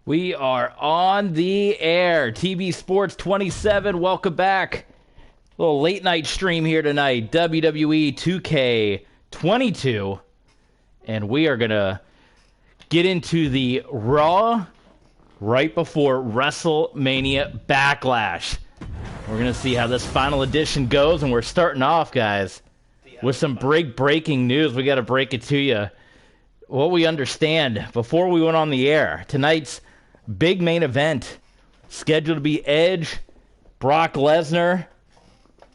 We are on the air. TB Sports 27, welcome back. A little late night stream here tonight. WWE 2K22. And we are going to get into the Raw right before WrestleMania Backlash. We're going to see how this final edition goes. And we're starting off, guys, with some breaking news. We got to break it to you. What we understand before we went on the air, tonight's big main event scheduled to be Edge, Brock Lesnar,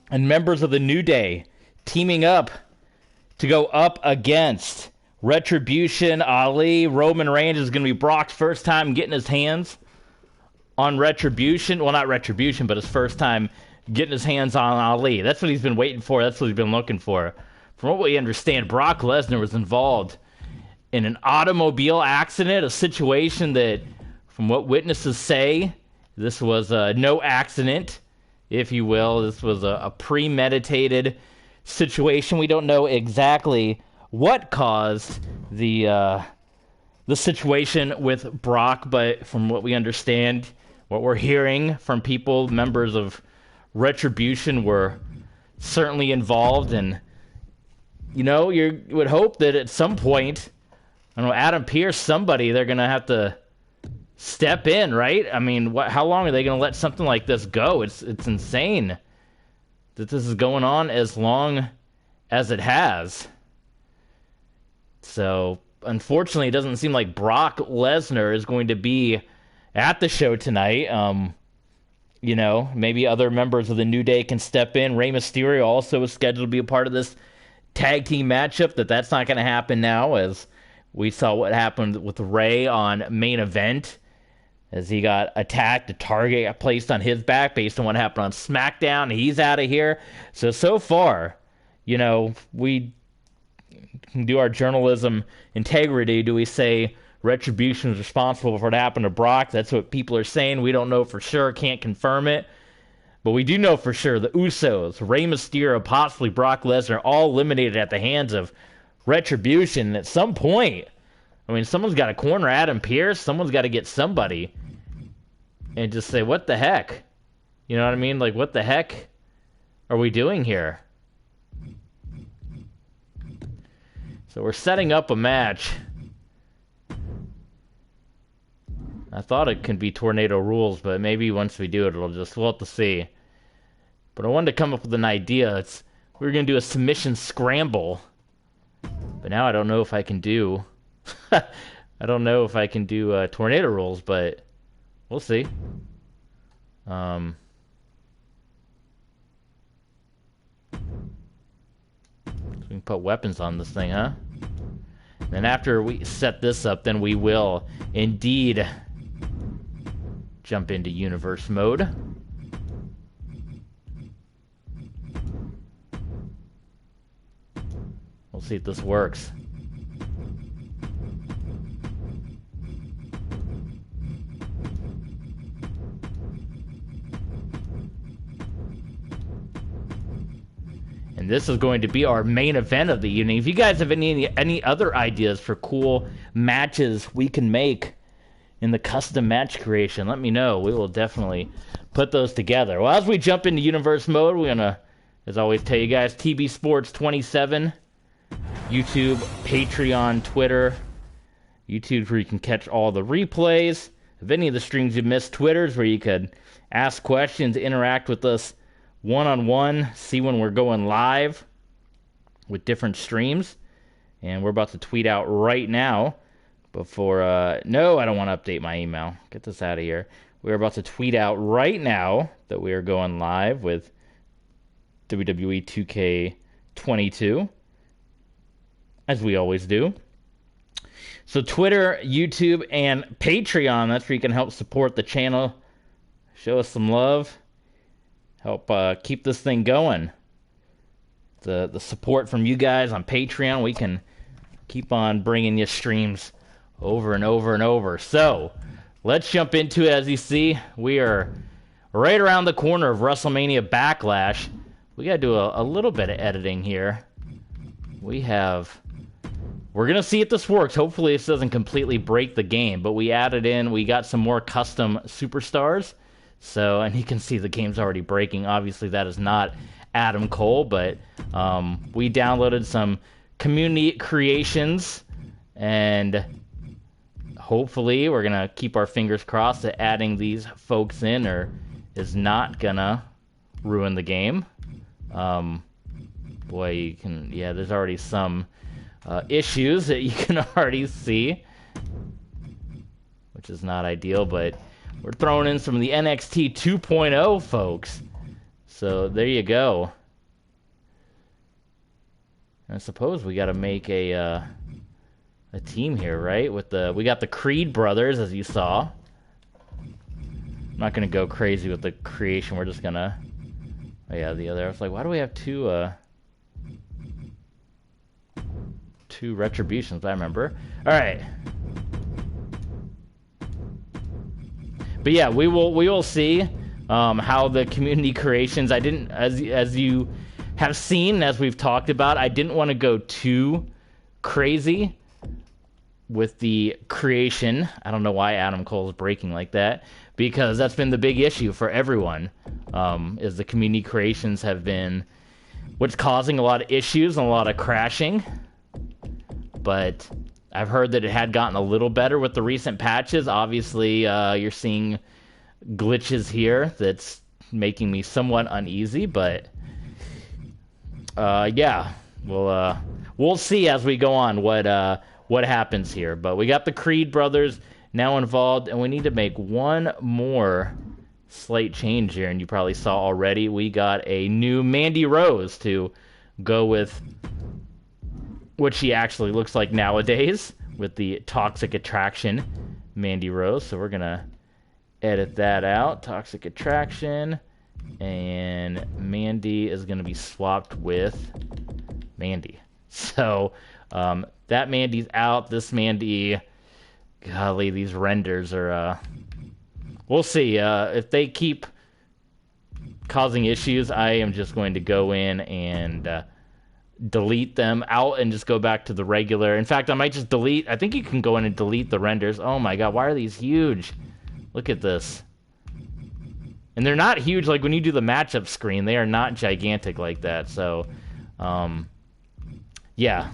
and members of the New Day teaming up to go up against Retribution. Ali. Roman Reigns is going to be Brock's first time getting his hands on Retribution. Well, not Retribution, but his first time getting his hands on Ali. That's what he's been waiting for. That's what he's been looking for. From what we understand, Brock Lesnar was involved in an automobile accident, a situation that, from what witnesses say, this was no accident, if you will. This was a premeditated situation. We don't know exactly what caused the situation with Brock, but from what we understand, what we're hearing from people, members of Retribution were certainly involved. And, you know, you would hope that at some point, I don't know, Adam Pearce, somebody, they're going to have to step in, right? I mean, how long are they going to let something like this go? It's insane that this is going on as long as it has. So, unfortunately, it doesn't seem like Brock Lesnar is going to be at the show tonight. You know, maybe other members of the New Day can step in. Rey Mysterio also is scheduled to be a part of this tag team matchup. That's not going to happen now, as we saw what happened with Rey on Main Event, as he got attacked. A target got placed on his back based on what happened on SmackDown. He's out of here. So far, you know, we can do our journalism integrity. Do we say Retribution is responsible for what happened to Brock? That's what people are saying. We don't know for sure. Can't confirm it. But we do know for sure the Usos, Rey Mysterio, possibly Brock Lesnar, all eliminated at the hands of Retribution. At some point, I mean, someone's got to corner Adam Pearce. Someone's got to get somebody and just say, what the heck? You know what I mean? Like, what the heck are we doing here? So we're setting up a match. I thought it could be tornado rules, but maybe once we do it, we'll have to see. But I wanted to come up with an idea. We were going to do a submission scramble. But now I don't know if I can do... I don't know if I can do tornado rules, but we'll see. So we can put weapons on this thing, huh? And after we set this up, then we will indeed jump into universe mode. We'll see if this works. And this is going to be our main event of the evening. If you guys have any other ideas for cool matches we can make in the custom match creation, let me know. We will definitely put those together. Well, as we jump into universe mode, we're going to, as always, tell you guys, TB Sports 27, YouTube, Patreon, Twitter. YouTube, where you can catch all the replays of any of the streams you missed. Twitter's where you could ask questions, interact with us one-on-one, see when we're going live with different streams. And we're about to tweet out right now before... no, I don't want to update my email. Get this out of here. We're about to tweet out right now that we are going live with WWE 2K22, as we always do. So Twitter, YouTube, and Patreon, that's where you can help support the channel. Show us some love. Help keep this thing going. The support from you guys on Patreon, we can keep on bringing you streams over and over and over. So, let's jump into it. As you see, we are right around the corner of WrestleMania Backlash. We got to do a little bit of editing here. We have we're going to see if this works. Hopefully this doesn't completely break the game, but we got some more custom superstars. So, and you can see the game's already breaking. Obviously that is not Adam Cole, but we downloaded some community creations, and hopefully we're going to keep our fingers crossed that adding these folks in is not going to ruin the game. Boy, there's already some issues that you can already see, which is not ideal, but we're throwing in some of the NXT 2.0 folks. So there you go. I suppose we got to make a team here, right? We got the Creed brothers, as you saw. I'm not gonna go crazy with the creation. We're just gonna. Oh yeah, the other. I was like, why do we have two retributions? I remember. All right. But yeah, we will see how the community creations. I didn't, as you have seen, as we've talked about, I didn't want to go too crazy with the creation. I don't know why Adam Cole is breaking like that, because that's been the big issue for everyone. Is the community creations have been what's causing a lot of issues and a lot of crashing. But I've heard that it had gotten a little better with the recent patches. Obviously, you're seeing glitches here that's making me somewhat uneasy, but yeah, we'll see as we go on what happens here. But we got the Creed brothers now involved, and we need to make one more slight change here, and you probably saw already we got a new Mandy Rose to go with what she actually looks like nowadays with the Toxic Attraction Mandy Rose. So we're gonna edit that out, Toxic Attraction, and Mandy is gonna be swapped with Mandy. So that Mandy's out. This Mandy, golly, these renders are we'll see if they keep causing issues. I am just going to go in and delete them out and just go back to the regular. In fact, I might just delete. I think you can go in and delete the renders. Oh my god, why are these huge? Look at this. And they're not huge like when you do the matchup screen. They are not gigantic like that. So yeah,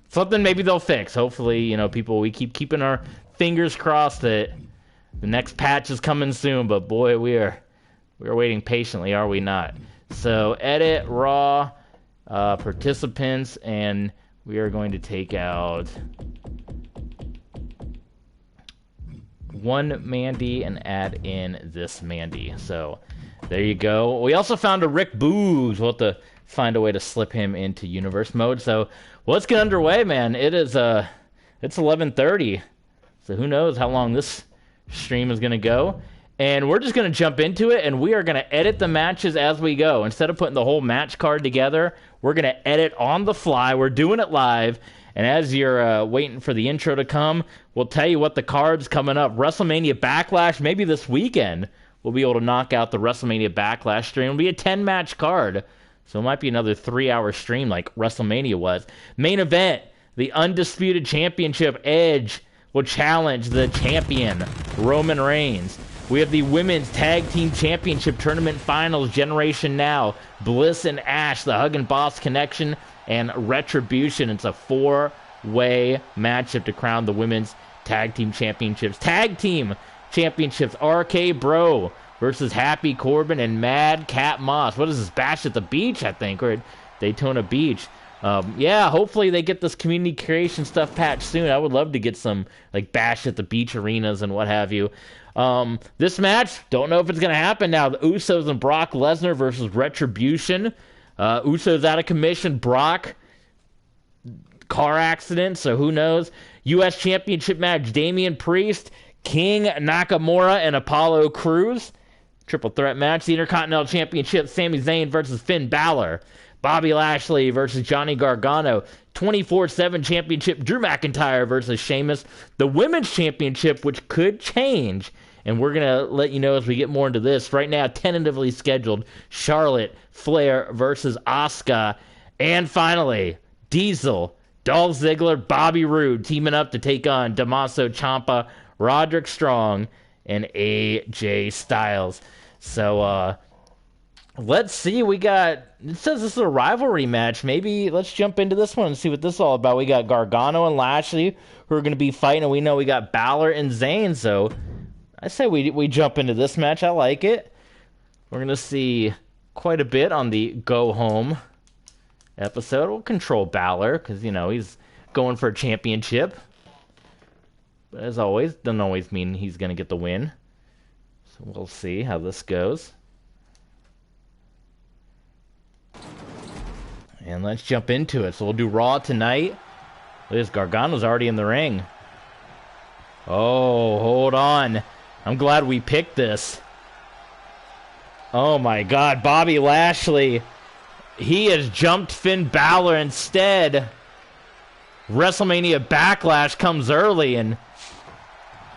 something maybe they'll fix. Hopefully, people, we keep keeping our fingers crossed that the next patch is coming soon. But boy, we are waiting patiently, are we not? So edit Raw participants, and we are going to take out one Mandy and add in this Mandy. So there you go. We also found a Rick Boogs. We'll have to find a way to slip him into universe mode. So let's get underway, man. It's 11:30, so who knows how long this stream is gonna go. And we're just going to jump into it, and we are going to edit the matches as we go. Instead of putting the whole match card together, we're going to edit on the fly. We're doing it live. And as you're waiting for the intro to come, we'll tell you what the card's coming up. WrestleMania Backlash, maybe this weekend, we'll be able to knock out the WrestleMania Backlash stream. It'll be a 10-match card, so it might be another 3-hour stream like WrestleMania was. Main event, the Undisputed Championship. Edge will challenge the champion, Roman Reigns. We have the Women's Tag Team Championship Tournament Finals, Generation Now, Bliss and Ash, the Hug and Boss Connection, and Retribution. It's a 4-way matchup to crown the Women's Tag Team Championships. Tag Team Championships, RK Bro versus Happy Corbin and Mad Cat Moss. What is this, Bash at the Beach, I think, or Daytona Beach? Yeah, hopefully they get this community creation stuff patched soon. I would love to get some like Bash at the Beach arenas and what have you. This match, don't know if it's going to happen now. The Usos and Brock Lesnar versus Retribution. Usos out of commission. Brock, car accident, so who knows. U.S. Championship match, Damian Priest, King Nakamura, and Apollo Crews. Triple threat match. The Intercontinental Championship, Sami Zayn versus Finn Balor. Bobby Lashley versus Johnny Gargano. 24/7 Championship, Drew McIntyre versus Sheamus. The Women's Championship, which could change, and we're going to let you know as we get more into this. Right now, tentatively scheduled, Charlotte Flair versus Asuka. And finally, Diesel, Dolph Ziggler, Bobby Roode teaming up to take on Tommaso Ciampa, Roderick Strong, and AJ Styles. So, let's see. It says this is a rivalry match. Maybe let's jump into this one and see what this is all about. We got Gargano and Lashley who are going to be fighting, and we know we got Balor and Zayn. So I say we jump into this match. I like it. We're going to see quite a bit on the Go Home episode. We'll control Balor because, he's going for a championship. But as always, doesn't always mean he's going to get the win. So we'll see how this goes. And let's jump into it. So we'll do Raw tonight. Liz Gargano's already in the ring. Oh, hold on. I'm glad we picked this. Oh my God, Bobby Lashley. He has jumped Finn Balor instead. WrestleMania Backlash comes early, and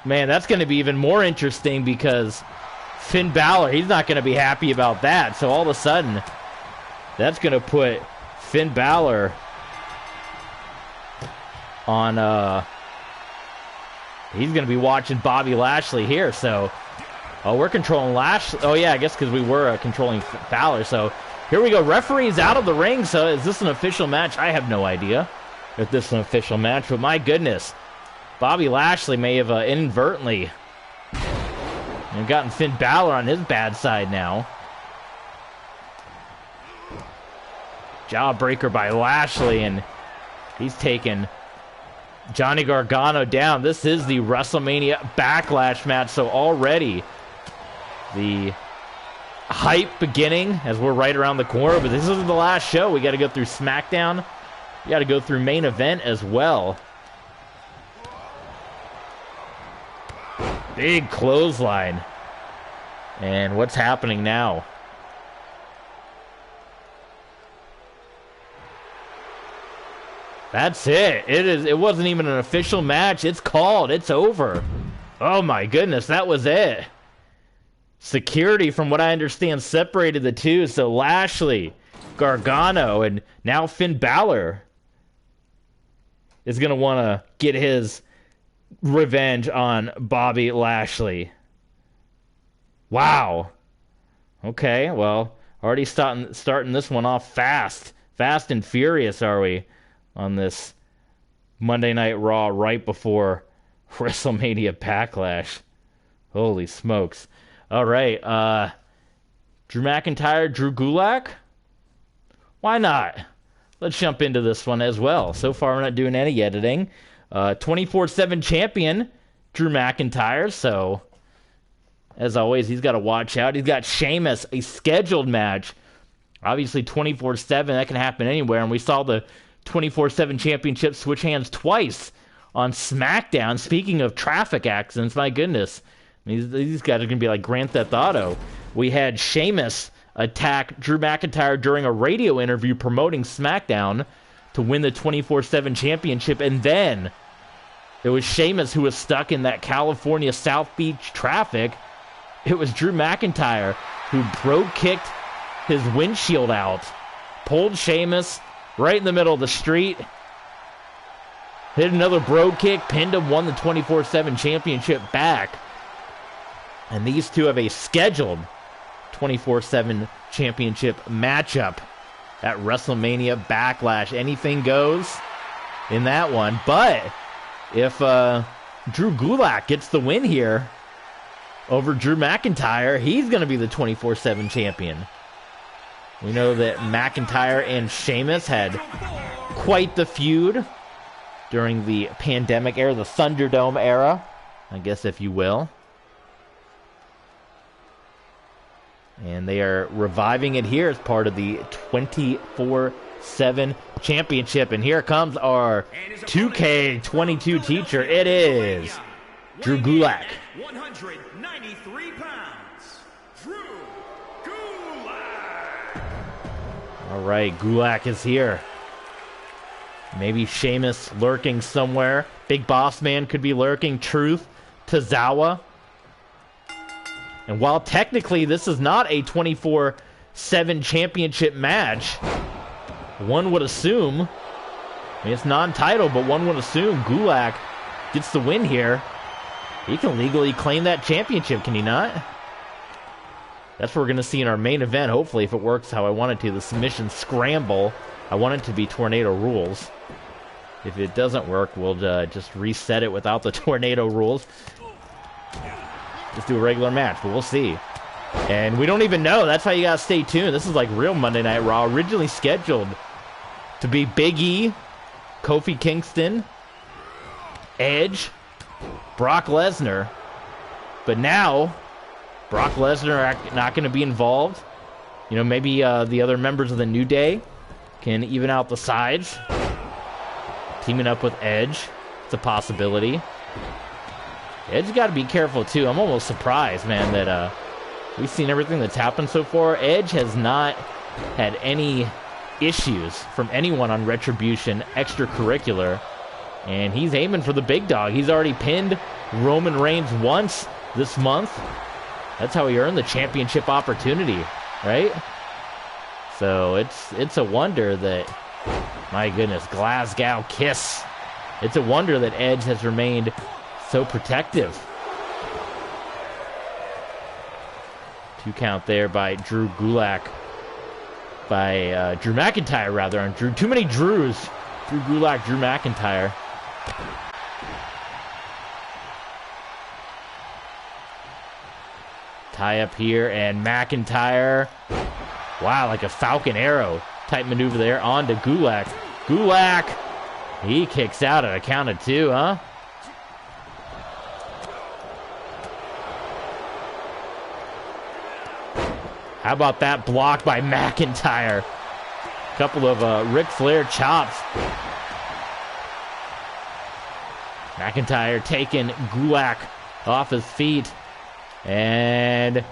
man, that's going to be even more interesting because Finn Balor, he's not going to be happy about that. So all of a sudden, that's going to put Finn Balor on, he's going to be watching Bobby Lashley here. So, we're controlling Lashley. Oh, yeah, I guess because we were controlling Balor. So, here we go. Referee's out of the ring. So, is this an official match? I have no idea if this is an official match. But my goodness, Bobby Lashley may have inadvertently gotten Finn Balor on his bad side now. Jawbreaker by Lashley, and he's taken Johnny Gargano down. This is the WrestleMania Backlash match, so already the hype beginning as we're right around the corner, but this isn't the last show. We got to go through SmackDown. We got to go through main event as well. Big clothesline. And what's happening now? That's it. It wasn't even an official match. It's called. It's over. Oh my goodness, that was it. Security, from what I understand, separated the two. So Lashley, Gargano, and now Finn Balor is going to want to get his revenge on Bobby Lashley. Wow. Okay, well, already starting this one off fast. Fast and furious, are we? On this Monday Night Raw right before WrestleMania Backlash. Holy smokes. All right. Drew McIntyre, Drew Gulak? Why not? Let's jump into this one as well. So far, we're not doing any editing. 24/7 champion, Drew McIntyre. So, as always, he's got to watch out. He's got Sheamus, a scheduled match. Obviously, 24/7, that can happen anywhere. And we saw the 24/7 championship switch hands twice on SmackDown. Speaking of traffic accidents, my goodness. I mean, these guys are going to be like Grand Theft Auto. We had Sheamus attack Drew McIntyre during a radio interview promoting SmackDown to win the 24/7 championship. And then it was Sheamus who was stuck in that California South Beach traffic. It was Drew McIntyre who kicked his windshield out, pulled Sheamus right in the middle of the street, hit another bro kick, pinned him, won the 24/7 championship back. And these two have a scheduled 24/7 championship matchup at WrestleMania Backlash. Anything goes in that one. But if Drew Gulak gets the win here over Drew McIntyre, he's going to be the 24/7 champion. We know that McIntyre and Sheamus had quite the feud during the pandemic era, the Thunderdome era, I guess if you will. And they are reviving it here as part of the 24/7 championship. And here comes our 2K22 teacher. It is Drew Gulak. 193 pounds, Drew Gulak. All right, Gulak is here. Maybe Sheamus lurking somewhere. Big Boss Man could be lurking. Truth, Tozawa. And while technically this is not a 24/7 championship match, one would assume I mean, it's non-title, but one would assume Gulak gets the win here. He can legally claim that championship, can he not? That's what we're going to see in our main event, hopefully, if it works how I want it to. The submission scramble. I want it to be tornado rules. If it doesn't work, we'll just reset it without the tornado rules. Just do a regular match, but we'll see. And we don't even know. That's how you got to stay tuned. This is like real Monday Night Raw. Originally scheduled to be Big E, Kofi Kingston, Edge, Brock Lesnar. But now, Brock Lesnar not going to be involved. You know, maybe the other members of the New Day can even out the sides. Teaming up with Edge. It's a possibility. Edge got to be careful, too. I'm almost surprised, man, that we've seen everything that's happened so far. Edge has not had any issues from anyone on Retribution extracurricular. And he's aiming for the big dog. He's already pinned Roman Reigns once this month. That's how he earned the championship opportunity, right? So it's a wonder that, my goodness, Glasgow Kiss. It's a wonder that Edge has remained so protective. 2 count there by Drew Gulak. By Drew McIntyre, rather. And too many Drews. Drew Gulak, Drew McIntyre. Tie up here, and McIntyre. Wow, like a Falcon Arrow type maneuver there. On to Gulak. Gulak! He kicks out at a count of 2, huh? How about that block by McIntyre? A couple of Ric Flair chops. McIntyre taking Gulak off his feet. And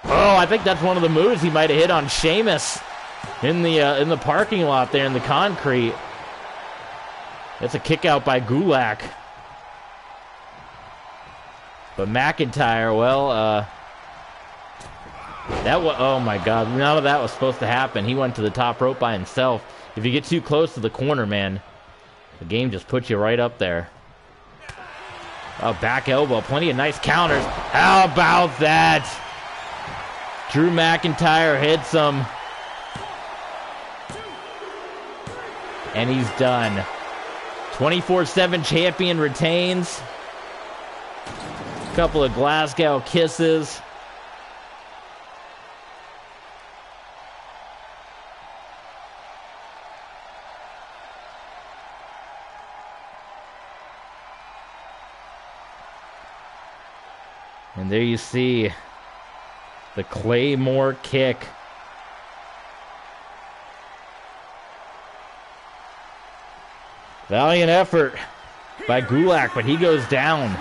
oh, I think that's one of the moves he might have hit on Sheamus in the parking lot there in the concrete. That's a kick out by Gulak. But McIntyre, well, oh my God, none of that was supposed to happen. He went to the top rope by himself. If you get too close to the corner, man, the game just puts you right up there. Oh, back elbow, plenty of nice counters. How about that? Drew McIntyre hits him. And he's done. 24/7 champion retains. Couple of Glasgow kisses. And there you see the Claymore kick. Valiant effort by Gulak, but he goes down.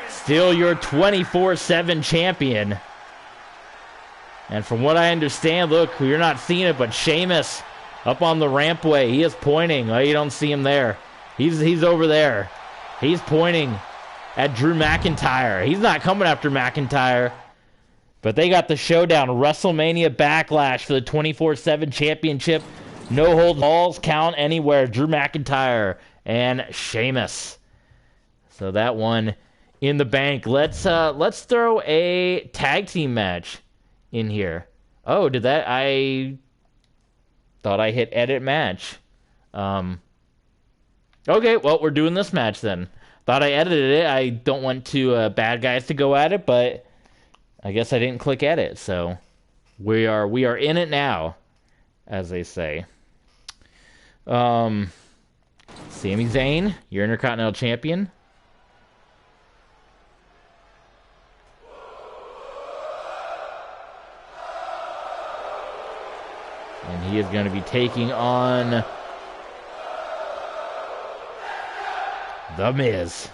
Still your 24/7 champion. And from what I understand, look, you're not seeing it, but Sheamus up on the rampway, he is pointing. Oh, you don't see him there. He's over there. He's pointing at Drew McIntyre. He's not coming after McIntyre. But they got the showdown. Wrestlemania Backlash for the 24/7 championship. No holds balls count anywhere. Drew McIntyre and Sheamus. So that one in the bank. Let's throw a tag team match in here. Oh, did that? I thought I hit edit match. Okay, well, we're doing this match then. Thought I edited it. I don't want two bad guys to go at it, but I guess I didn't click edit. So we are in it now, as they say. Sami Zayn, your Intercontinental Champion. And he is going to be taking on The Miz.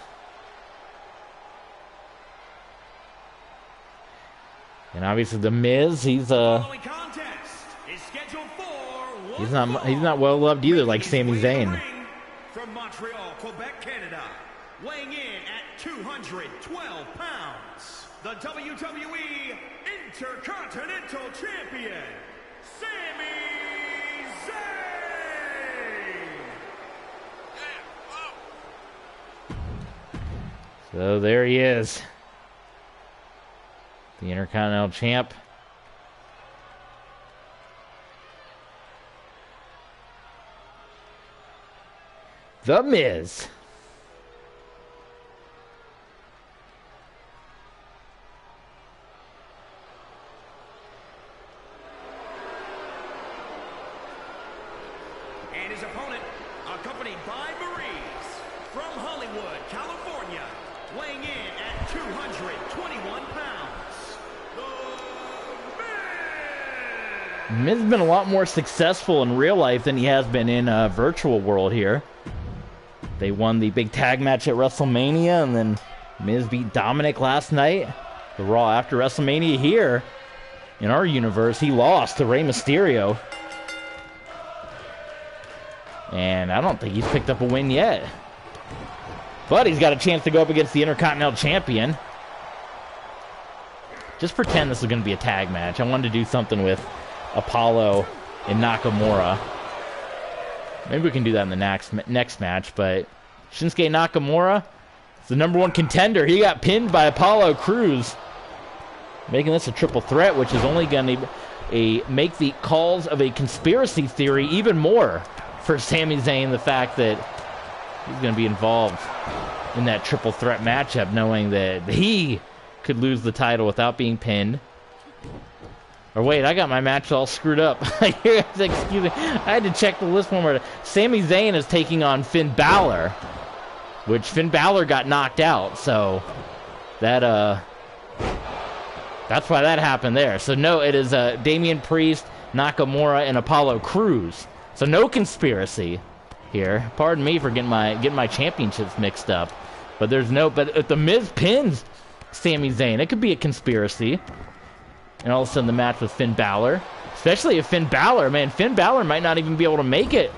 And obviously The Miz, he's not well loved either, like Sami Zayn. From Montreal, Quebec, Canada, weighing in at 212 pounds, the WWE Intercontinental Champion, Sami Zayn. So there he is. The Intercontinental Champ. The Miz. And his opponent, accompanied by Maurice, from Hollywood, California, weighing in at 221 pounds, The Miz. Miz has been a lot more successful in real life than he has been in a virtual world here. They won the big tag match at WrestleMania, and then Miz beat Dominic last night. The Raw after WrestleMania here, in our universe, he lost to Rey Mysterio. And I don't think he's picked up a win yet. But he's got a chance to go up against the Intercontinental Champion. Just pretend this is going to be a tag match. I wanted to do something with Apollo and Nakamura. Maybe we can do that in the next match, but Shinsuke Nakamura is the #1 contender. He got pinned by Apollo Crews, making this a triple threat, which is only going to make the calls of a conspiracy theory even more for Sami Zayn, the fact that he's going to be involved in that triple threat matchup, knowing that he could lose the title without being pinned. Or wait, I got my match all screwed up. Excuse me. I had to check the list one more time. Sami Zayn is taking on Finn Balor, which Finn Balor got knocked out, so that that's why that happened there. So no, it is Damian Priest, Nakamura, and Apollo Crews. So no conspiracy here. Pardon me for getting my championships mixed up. But there's no. But if the Miz pins Sami Zayn, it could be a conspiracy. And all of a sudden the match with Finn Balor. Especially if Finn Balor might not even be able to make it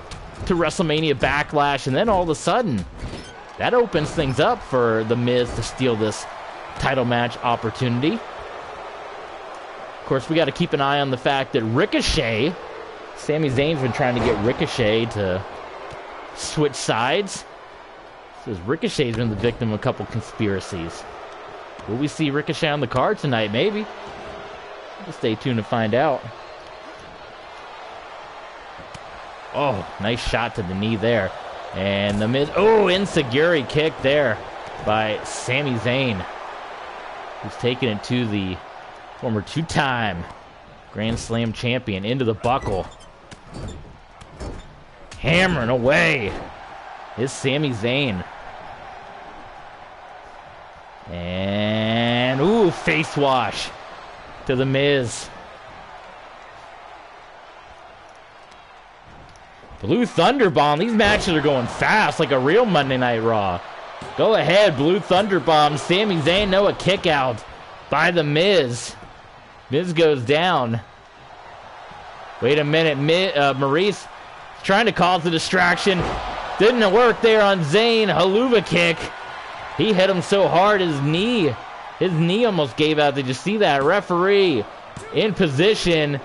to WrestleMania Backlash. And then all of a sudden, that opens things up for the Miz to steal this title match opportunity. Of course, we got to keep an eye on the fact that Ricochet, Sami Zayn's been trying to get Ricochet to switch sides. Says Ricochet's been the victim of a couple conspiracies. Will we see Ricochet on the card tonight? Maybe. We'll stay tuned to find out. Oh, nice shot to the knee there. And the Miz, enziguri kick there by Sami Zayn, who's taking it to the former two-time Grand Slam champion into the buckle. Hammering away is Sami Zayn. And, face wash to the Miz. Blue Thunder Bomb. These matches are going fast like a real Monday Night Raw. Go ahead, Blue Thunder Bomb. Sami Zayn, a kick out by the Miz. Miz goes down. Wait a minute. Maurice trying to cause a distraction. Didn't work there on Zayn. Haluva kick. He hit him so hard his knee almost gave out. Did you see that? Referee in position.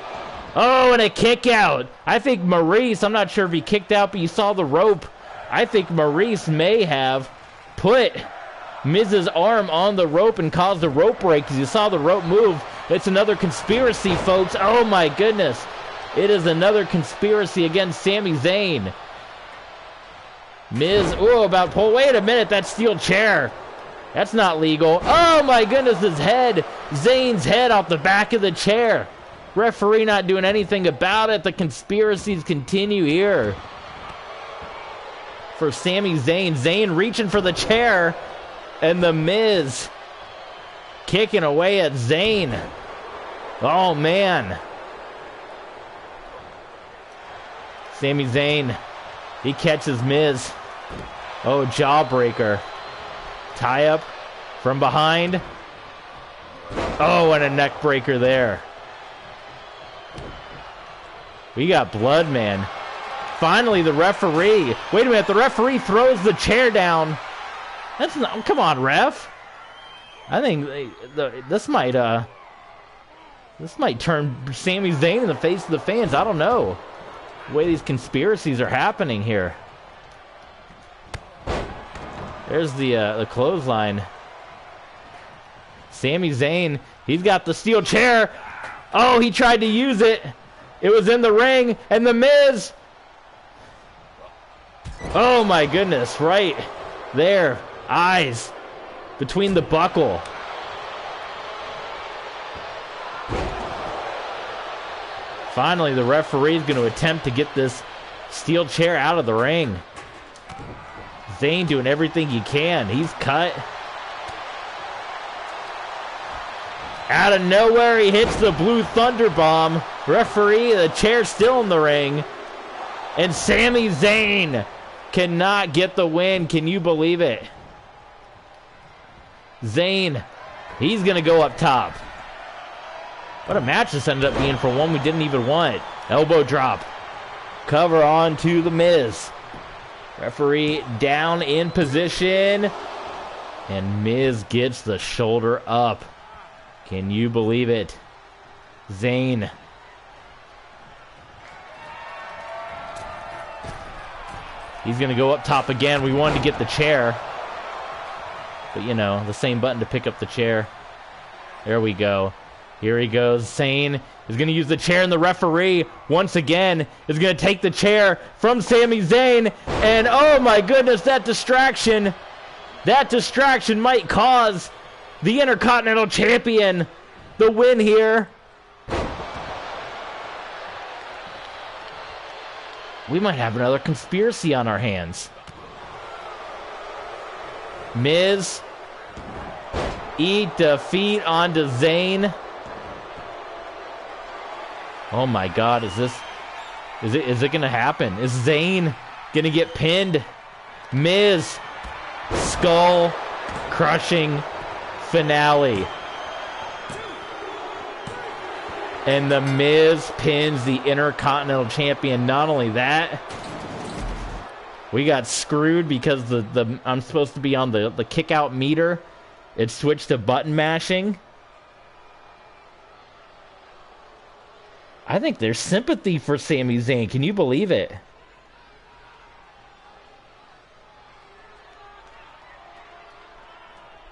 Oh, and a kick out. I think Maurice, I'm not sure if he kicked out, but you saw the rope. I think Maurice may have put Miz's arm on the rope and caused a rope break because you saw the rope move. It's another conspiracy, folks. Oh, my goodness. It is another conspiracy against Sami Zayn. Miz, about pull. Wait a minute, that steel chair. That's not legal. Oh, my goodness, his head. Zayn's head off the back of the chair. Referee not doing anything about it. The conspiracies continue here for Sami Zayn. Zayn reaching for the chair. And the Miz kicking away at Zayn. Oh, man. Sami Zayn, he catches Miz. Oh, jawbreaker. Tie up from behind. Oh, and a neck breaker there. We got blood, man. Finally, the referee. Wait a minute, the referee throws the chair down. That's not. Come on, ref. I think this might turn Sami Zayn in the face of the fans. I don't know the way these conspiracies are happening here. There's the clothesline. Sami Zayn, he's got the steel chair. Oh, he tried to use it. It was in the ring, and The Miz. Oh my goodness, right there. Eyes between the buckle. Finally, the referee is going to attempt to get this steel chair out of the ring. Zayn doing everything he can. He's cut. Out of nowhere, he hits the blue thunder bomb. Referee, the chair's still in the ring. And Sami Zayn cannot get the win. Can you believe it? Zayn, he's going to go up top. What a match this ended up being for one we didn't even want. Elbow drop. Cover on to The Miz. Referee down in position. And Miz gets the shoulder up. Can you believe it? Zayn. He's going to go up top again. We wanted to get the chair. But, you know, the same button to pick up the chair. There we go. Here he goes. Zayn is going to use the chair, and the referee, once again, is going to take the chair from Sami Zayn. And, oh my goodness, that distraction might cause the Intercontinental Champion the win here. We might have another conspiracy on our hands. Miz, eat defeat onto Zayn. Oh my God, is it gonna happen? Is Zayn gonna get pinned? Miz, skull crushing finale. And The Miz pins the Intercontinental Champion. Not only that, we got screwed because I'm supposed to be on the kick out meter. It switched to button mashing. I think there's sympathy for Sami Zayn. Can you believe it?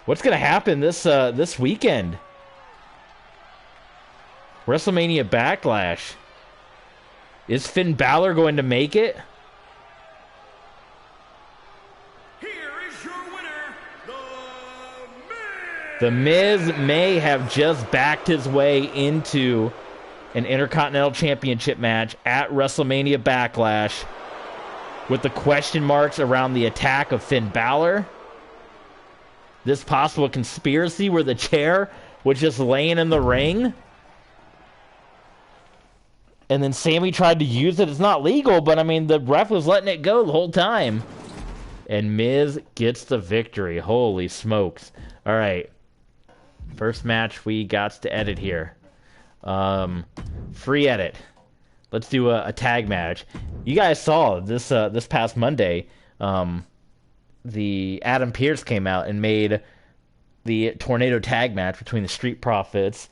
What's going to happen this weekend? WrestleMania Backlash. Is Finn Balor going to make it? Here is your winner, The Miz may have just backed his way into an Intercontinental Championship match at WrestleMania Backlash with the question marks around the attack of Finn Balor. This possible conspiracy where the chair was just laying in the ring. And then Sami tried to use it. It's not legal, but I mean, the ref was letting it go the whole time. And Miz gets the victory. Holy smokes. All right. First match we got to edit here. Free edit. Let's do a tag match. You guys saw this past Monday. The Adam Pearce came out and made the Tornado tag match between the Street Profits,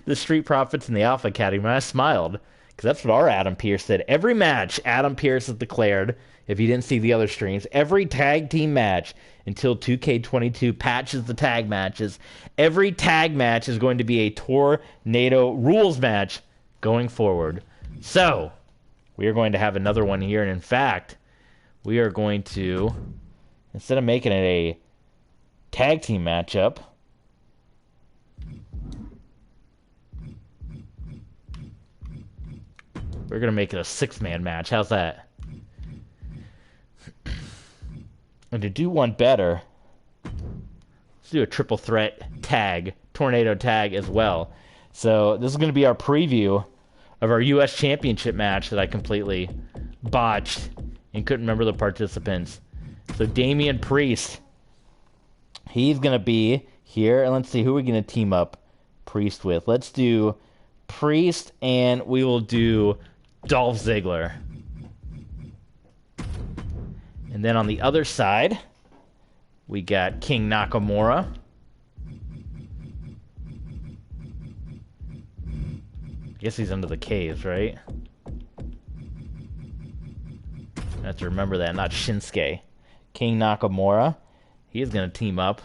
the Street Profits and the Alpha Academy. And I smiled because that's what our Adam Pearce said. Every match Adam Pearce has declared, if you didn't see the other streams, every tag team match until 2K22 patches the tag matches, every tag match is going to be a Tornado rules match going forward. So, we are going to have another one here, and in fact, we are going to, instead of making it a tag team matchup, we're going to make it a six-man match. How's that? And to do one better, let's do a triple threat tag, Tornado tag as well. So this is going to be our preview of our U.S. Championship match that I completely botched and couldn't remember the participants. So Damian Priest, he's going to be here. And let's see, who are we going to team up Priest with? Let's do Priest, and we will do Dolph Ziggler. And then on the other side, we got King Nakamura. I guess he's under the caves, right? I have to remember that, not Shinsuke. King Nakamura. He is going to team up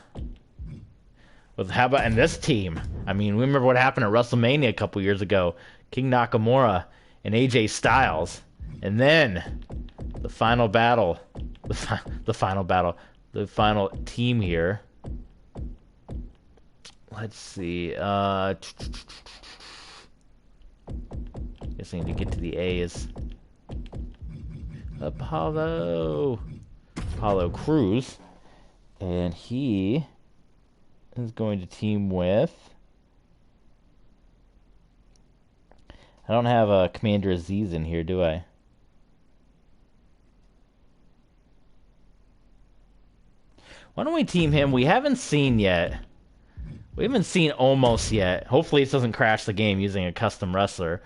how about in this team? I mean, we remember what happened at WrestleMania a couple years ago. King Nakamura and AJ Styles. And then the final battle. The final team here. Let's see. Guess I need to get to the A's. Apollo Crews. And he is going to team with... I don't have Commander Aziz in here, do I? Why don't we team him? We haven't seen yet. We haven't seen Omos yet. Hopefully this doesn't crash the game using a custom wrestler.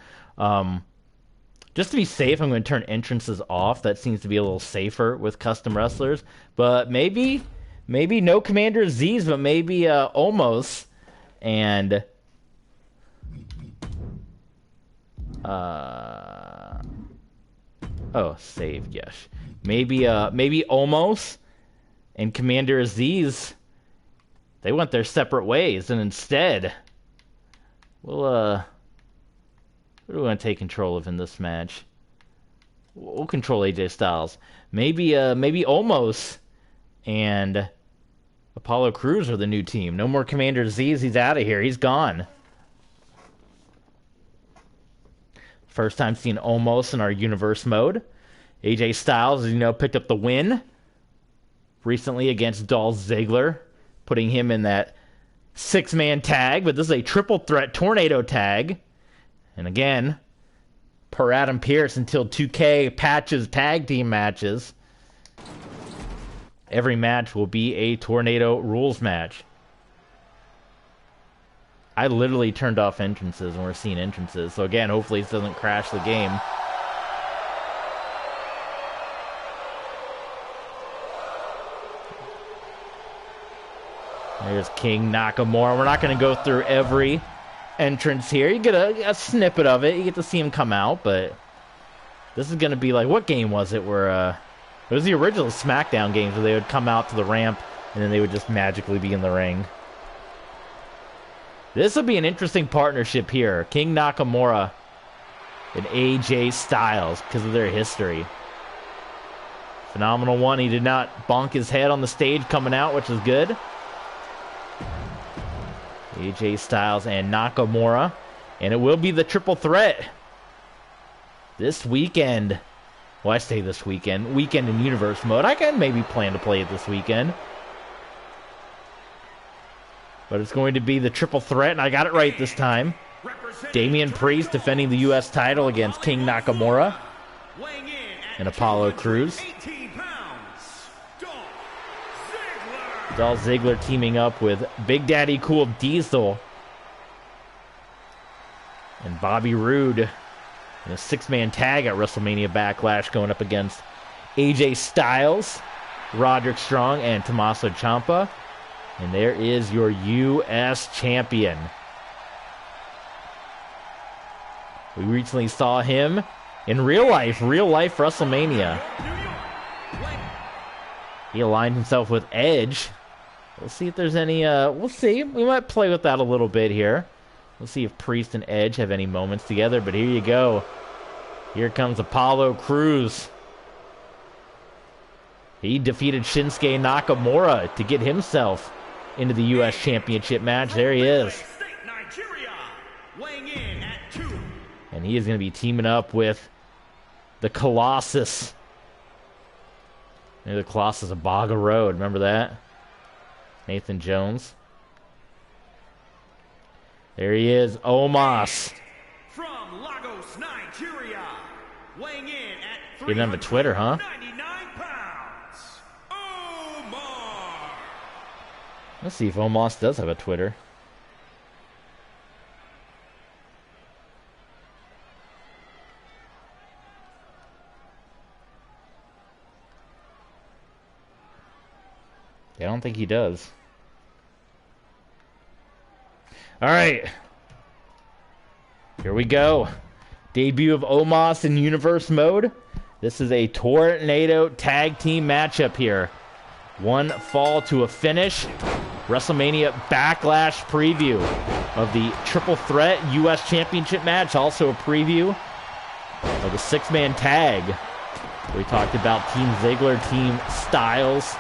Just to be safe, I'm going to turn entrances off. That seems to be a little safer with custom wrestlers. But maybe no Commander Aziz, but maybe Omos. And... saved, yes. Maybe Omos and Commander Aziz, they went their separate ways, and instead, we'll, what do we want to take control of in this match? We'll control AJ Styles. Maybe Omos and Apollo Crews are the new team. No more Commander Aziz. He's out of here. He's gone. First time seeing Omos in our universe mode. AJ Styles, as you know, picked up the win recently against Dolph Ziggler, putting him in that 6-man tag. But this is a triple threat tornado tag. And again, per Adam Pearce, until 2K patches tag team matches, every match will be a tornado rules match. I literally turned off entrances and we're seeing entrances. So again, hopefully this doesn't crash the game. There's King Nakamura. We're not going to go through every entrance here. You get a snippet of it. You get to see him come out, but this is going to be like, what game was it where, it was the original SmackDown games where they would come out to the ramp and then they would just magically be in the ring. This will be an interesting partnership here. King Nakamura and AJ Styles because of their history. Phenomenal one. He did not bonk his head on the stage coming out, which is good. AJ Styles and Nakamura. And it will be the triple threat this weekend. Well, I say this weekend. Weekend in Universe mode. I can maybe plan to play it this weekend. But it's going to be the triple threat, and I got it right this time. Damian Priest defending the U.S. title against King Nakamura and Apollo Crews. Dolph Ziggler teaming up with Big Daddy Cool Diesel and Bobby Roode in a 6-man tag at WrestleMania Backlash, going up against AJ Styles, Roderick Strong, and Tommaso Ciampa. And there is your U.S. champion. We recently saw him in real life WrestleMania. He aligned himself with Edge. We'll see if there's any, we'll see. We might play with that a little bit here. We'll see if Priest and Edge have any moments together, but here you go. Here comes Apollo Crews. He defeated Shinsuke Nakamura to get himself into the U.S. Championship match. There he is. And he is going to be teaming up with the Colossus. The Colossus of Baga Road. Remember that? Nathan Jones. There he is. Omos. From Lagos, Nigeria. Weighing in at Getting on the Twitter, huh? 99 pounds. Omar. Let's see if Omos does have a Twitter. I don't think he does. All right. Here we go. Debut of Omos in Universe mode. This is a Tornado Tag Team matchup here. One fall to a finish. WrestleMania Backlash preview of the Triple Threat U.S. Championship match. Also a preview of the six-man tag. We talked about Team Ziggler, Team Styles.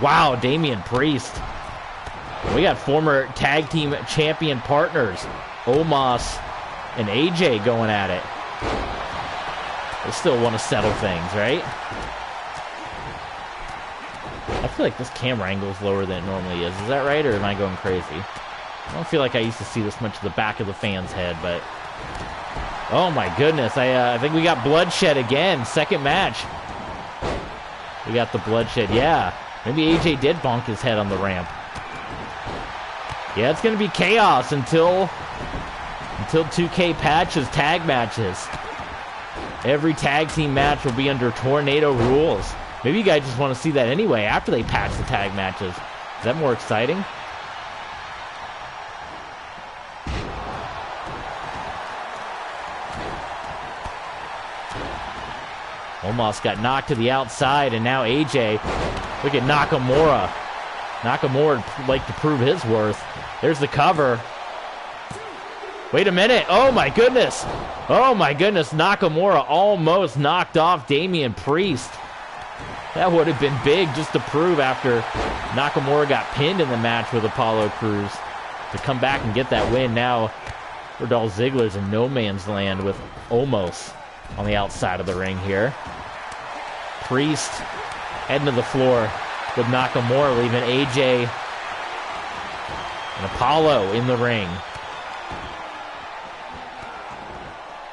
Wow, Damian Priest. We got former tag team champion partners, Omos and AJ, going at it. They still want to settle things, right? I feel like this camera angle is lower than it normally is. Is that right, or am I going crazy? I don't feel like I used to see this much of the back of the fan's head, but... Oh my goodness, I think we got bloodshed again. Second match. We got the bloodshed, yeah. Maybe AJ did bonk his head on the ramp. Yeah, it's going to be chaos until 2K patches tag matches. Every tag team match will be under tornado rules. Maybe you guys just want to see that anyway after they patch the tag matches. Is that more exciting? Omos got knocked to the outside, and now AJ. Look at Nakamura. Nakamura would like to prove his worth. There's the cover. Wait a minute. Oh, my goodness. Oh, my goodness. Nakamura almost knocked off Damian Priest. That would have been big just to prove after Nakamura got pinned in the match with Apollo Crews. To come back and get that win. Now, Dolph Ziggler's in no man's land with Omos on the outside of the ring here. Priest heading to the floor with Nakamura, leaving AJ and Apollo in the ring.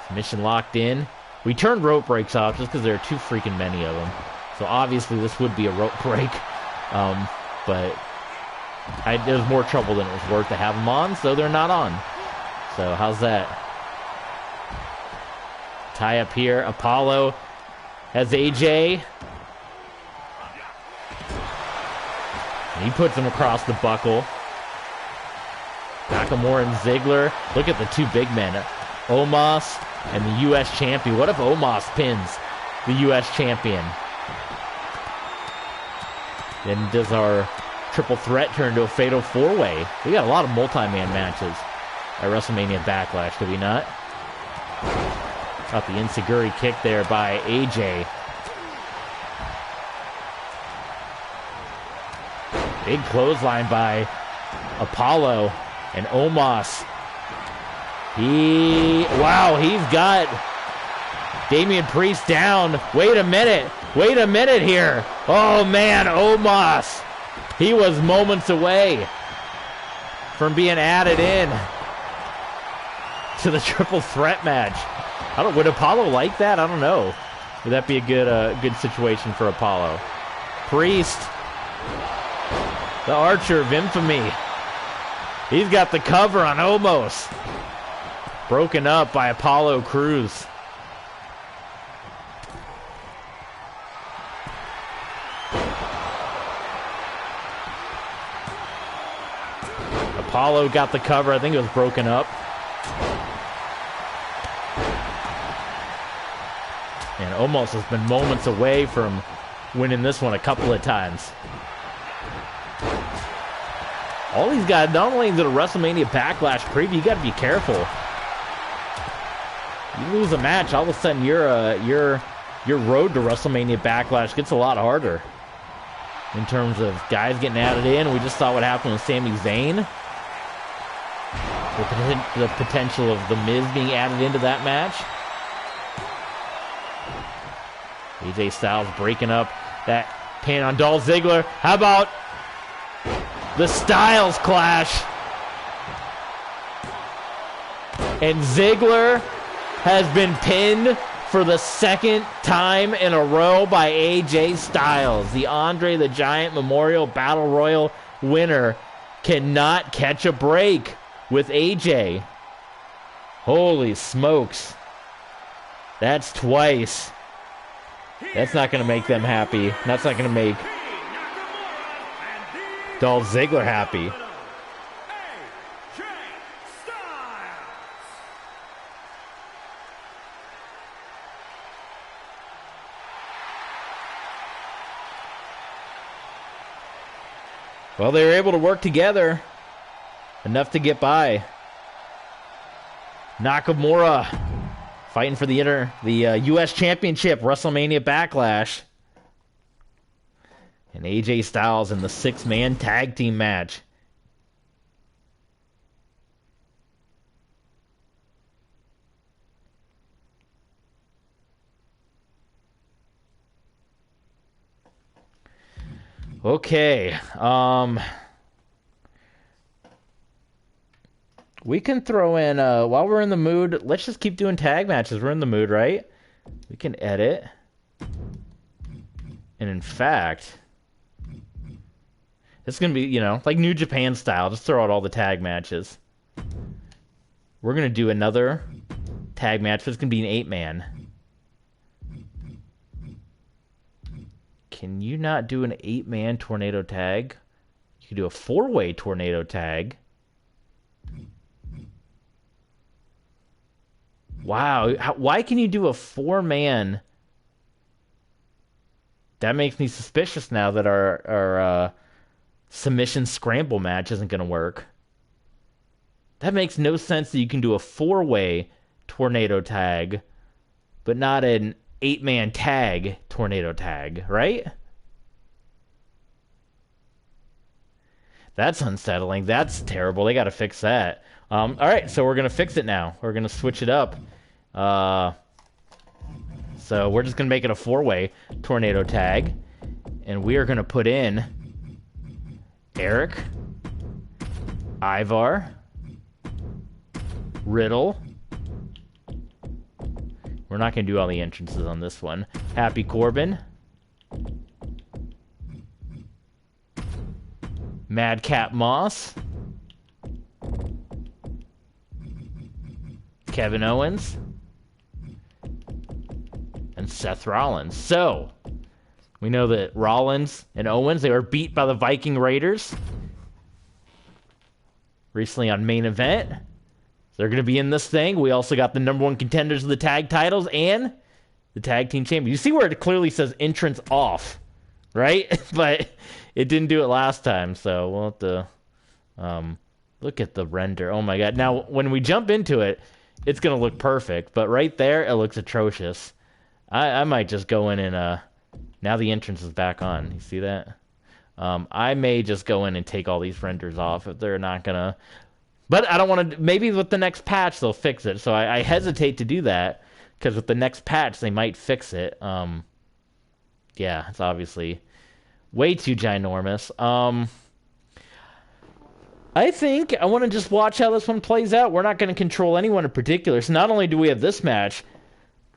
Submission locked in. We turned rope breaks off just because there are too freaking many of them. So obviously this would be a rope break. But there was more trouble than it was worth to have them on, so they're not on. So how's that? Tie up here. Apollo has AJ. And he puts him across the buckle. Nakamura and Ziggler. Look at the two big men. Omos and the U.S. champion. What if Omos pins the U.S. champion? Then does our triple threat turn to a fatal four-way? We got a lot of multi-man matches at WrestleMania Backlash, do we not? Got the Enziguri kick there by AJ. Big clothesline by Apollo and Omos. He's got Damian Priest down. Wait a minute here. Oh man, Omos. He was moments away from being added in to the triple threat match. Would Apollo like that? I don't know. Would that be a good situation for Apollo? Priest, the Archer of Infamy. He's got the cover on Omos. Broken up by Apollo Crews. Apollo got the cover. I think it was broken up. And Omos has been moments away from winning this one a couple of times. All these guys, not only is it a WrestleMania Backlash preview, you got to be careful. You lose a match, all of a sudden your road to WrestleMania Backlash gets a lot harder. In terms of guys getting added in, we just saw what happened with Sami Zayn. The potential of The Miz being added into that match. AJ Styles breaking up that pin on Dolph Ziggler. How about the Styles Clash? And Ziggler has been pinned for the second time in a row by AJ Styles. The Andre the Giant Memorial Battle Royal winner cannot catch a break with AJ. Holy smokes. That's twice. That's not going to make them happy. That's not going to make Dolph Ziggler happy. Well, they were able to work together enough to get by. Nakamura fighting for the U.S. Championship, WrestleMania Backlash. And AJ Styles in the 6-man tag team match. Okay, we can throw in, while we're in the mood, let's just keep doing tag matches. We're in the mood, right? We can edit. And in fact, it's going to be, like New Japan style. Just throw out all the tag matches. We're going to do another tag match, but it's going to be an 8-man. Can you not do an 8-man tornado tag? You can do a 4-way tornado tag. Wow. Why can you do a 4-man? That makes me suspicious now that our submission scramble match isn't going to work. That makes no sense that you can do a 4-way tornado tag, but not an 8-man tag tornado tag, right? That's unsettling. That's terrible. They got to fix that. All right, so we're going to fix it now. We're going to switch it up. So we're just going to make it a 4-way tornado tag. And we are going to put in Eric, Ivar, Riddle. We're not going to do all the entrances on this one. Happy Corbin. Madcap Moss. Kevin Owens. And Seth Rollins. So, we know that Rollins and Owens, they were beat by the Viking Raiders recently on Main Event. They're going to be in this thing. We also got the #1 contenders of the tag titles and the tag team champions. You see where it clearly says entrance off, right? But it didn't do it last time, so we'll have to look at the render. Oh my god. Now, when we jump into it, it's going to look perfect, but right there, it looks atrocious. I might just go in and, now the entrance is back on. You see that? I may just go in and take all these renders off if they're not going to... But I don't want to... Maybe with the next patch, they'll fix it. So I hesitate to do that, because with the next patch, they might fix it. Yeah, it's obviously way too ginormous. I think I want to just watch how this one plays out. We're not going to control anyone in particular. So not only do we have this match,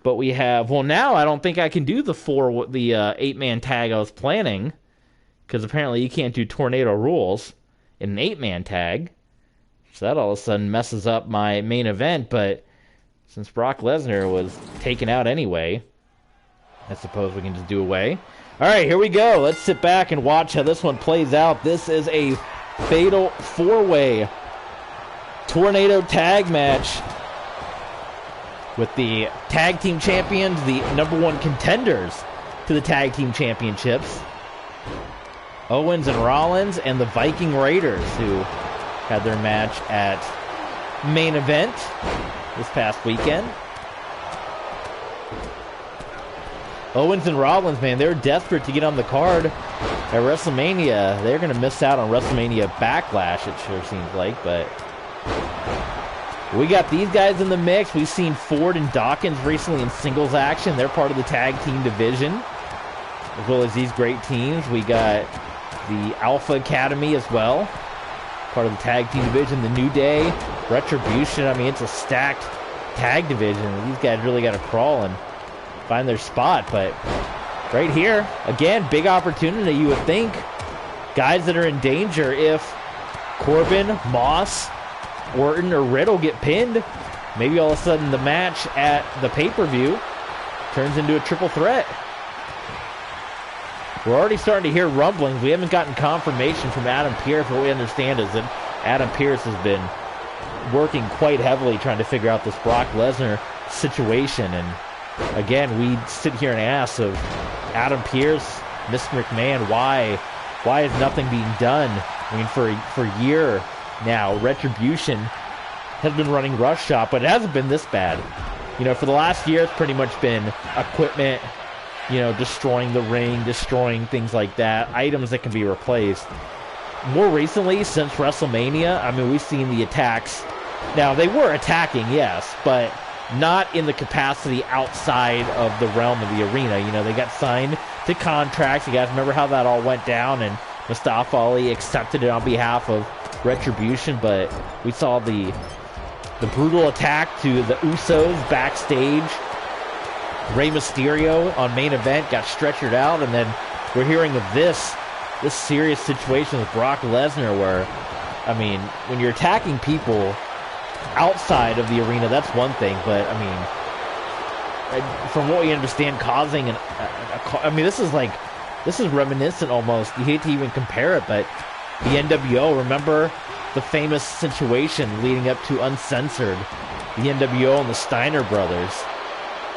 but we have... Well, now I don't think I can do the 8-man tag I was planning, because apparently you can't do tornado rules in an 8-man tag. So that all of a sudden messes up my main event, but since Brock Lesnar was taken out anyway, I suppose we can just do away. All right, here we go. Let's sit back and watch how this one plays out. This is a fatal 4-way tornado tag match with the tag team champions, the #1 contenders to the tag team championships, Owens and Rollins, and the Viking Raiders, who had their match at Main Event this past weekend. Owens and Rollins, man, they're desperate to get on the card at WrestleMania. They're going to miss out on WrestleMania Backlash, it sure seems like, but we got these guys in the mix. We've seen Ford and Dawkins recently in singles action. They're part of the tag team division, as well as these great teams. We got the Alpha Academy as well, part of the tag team division. The New Day, Retribution. I mean, it's a stacked tag division. These guys really got to crawl and find their spot. But right here, again, big opportunity. You would think guys that are in danger if Corbin, Moss, Orton, or Riddle get pinned, maybe all of a sudden the match at the pay-per-view turns into a triple threat. We're already starting to hear rumblings. We haven't gotten confirmation from Adam Pearce. What we understand is that Adam Pearce has been working quite heavily trying to figure out this Brock Lesnar situation. And again, we sit here and ask of Adam Pearce, Mr. McMahon, why Why is nothing being done? I mean, for a year now, Retribution has been running Rush Shop, but it hasn't been this bad. You know, for the last year, it's pretty much been equipment, you know, destroying the ring, destroying things like that, items that can be replaced. More recently, since WrestleMania, I mean, we've seen the attacks. Now, they were attacking, yes, but not in the capacity outside of the realm of the arena. You know, they got signed to contracts. You guys remember how that all went down, and Mustafa Ali accepted it on behalf of Retribution, but we saw the brutal attack to the Usos backstage. Rey Mysterio on main event got stretchered out, and then we're hearing of this serious situation with Brock Lesnar where, I mean, when you're attacking people outside of the arena, that's one thing, but, I mean, from what we understand, causing I mean, this is reminiscent almost. You hate to even compare it, but the NWO, remember the famous situation leading up to Uncensored, the NWO and the Steiner brothers,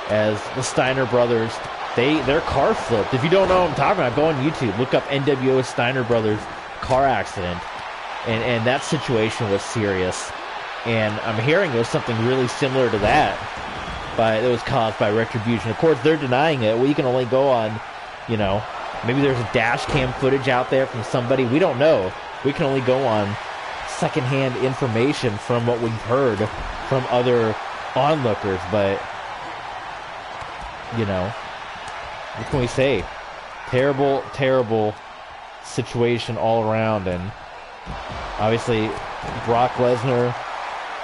as the Steiner brothers, their car flipped. If you don't know what I'm talking about, go on YouTube, look up NWO Steiner brothers car accident, and that situation was serious. And I'm hearing it was something really similar to that, but it was caused by Retribution. Of course, they're denying it. We can only go on, you know, maybe there's a dash cam footage out there from somebody. We don't know. We can only go on secondhand information from what we've heard from other onlookers, but, you know, what can we say? Terrible, terrible situation all around, and obviously Brock Lesnar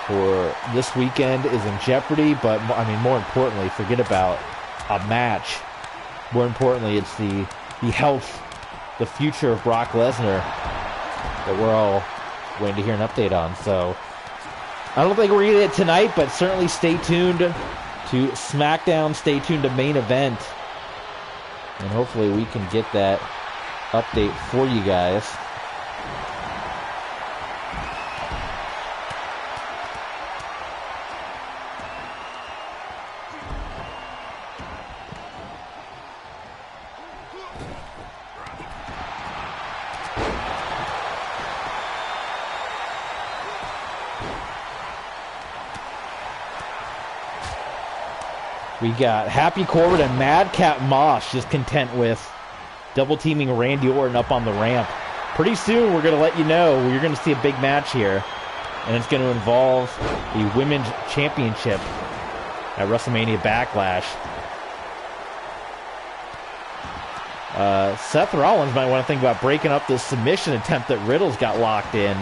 for this weekend is in jeopardy, but, I mean, more importantly, forget about a match. More importantly, it's the health, the future of Brock Lesnar that we're all waiting to hear an update on. So I don't think we're going to get it tonight, but certainly stay tuned to SmackDown, stay tuned to Main Event, and hopefully we can get that update for you guys. We got Happy Corbin and Madcap Moss just content with double-teaming Randy Orton up on the ramp. Pretty soon we're going to let you know you're going to see a big match here, and it's going to involve the Women's Championship at WrestleMania Backlash. Seth Rollins might want to think about breaking up this submission attempt that Riddle's got locked in.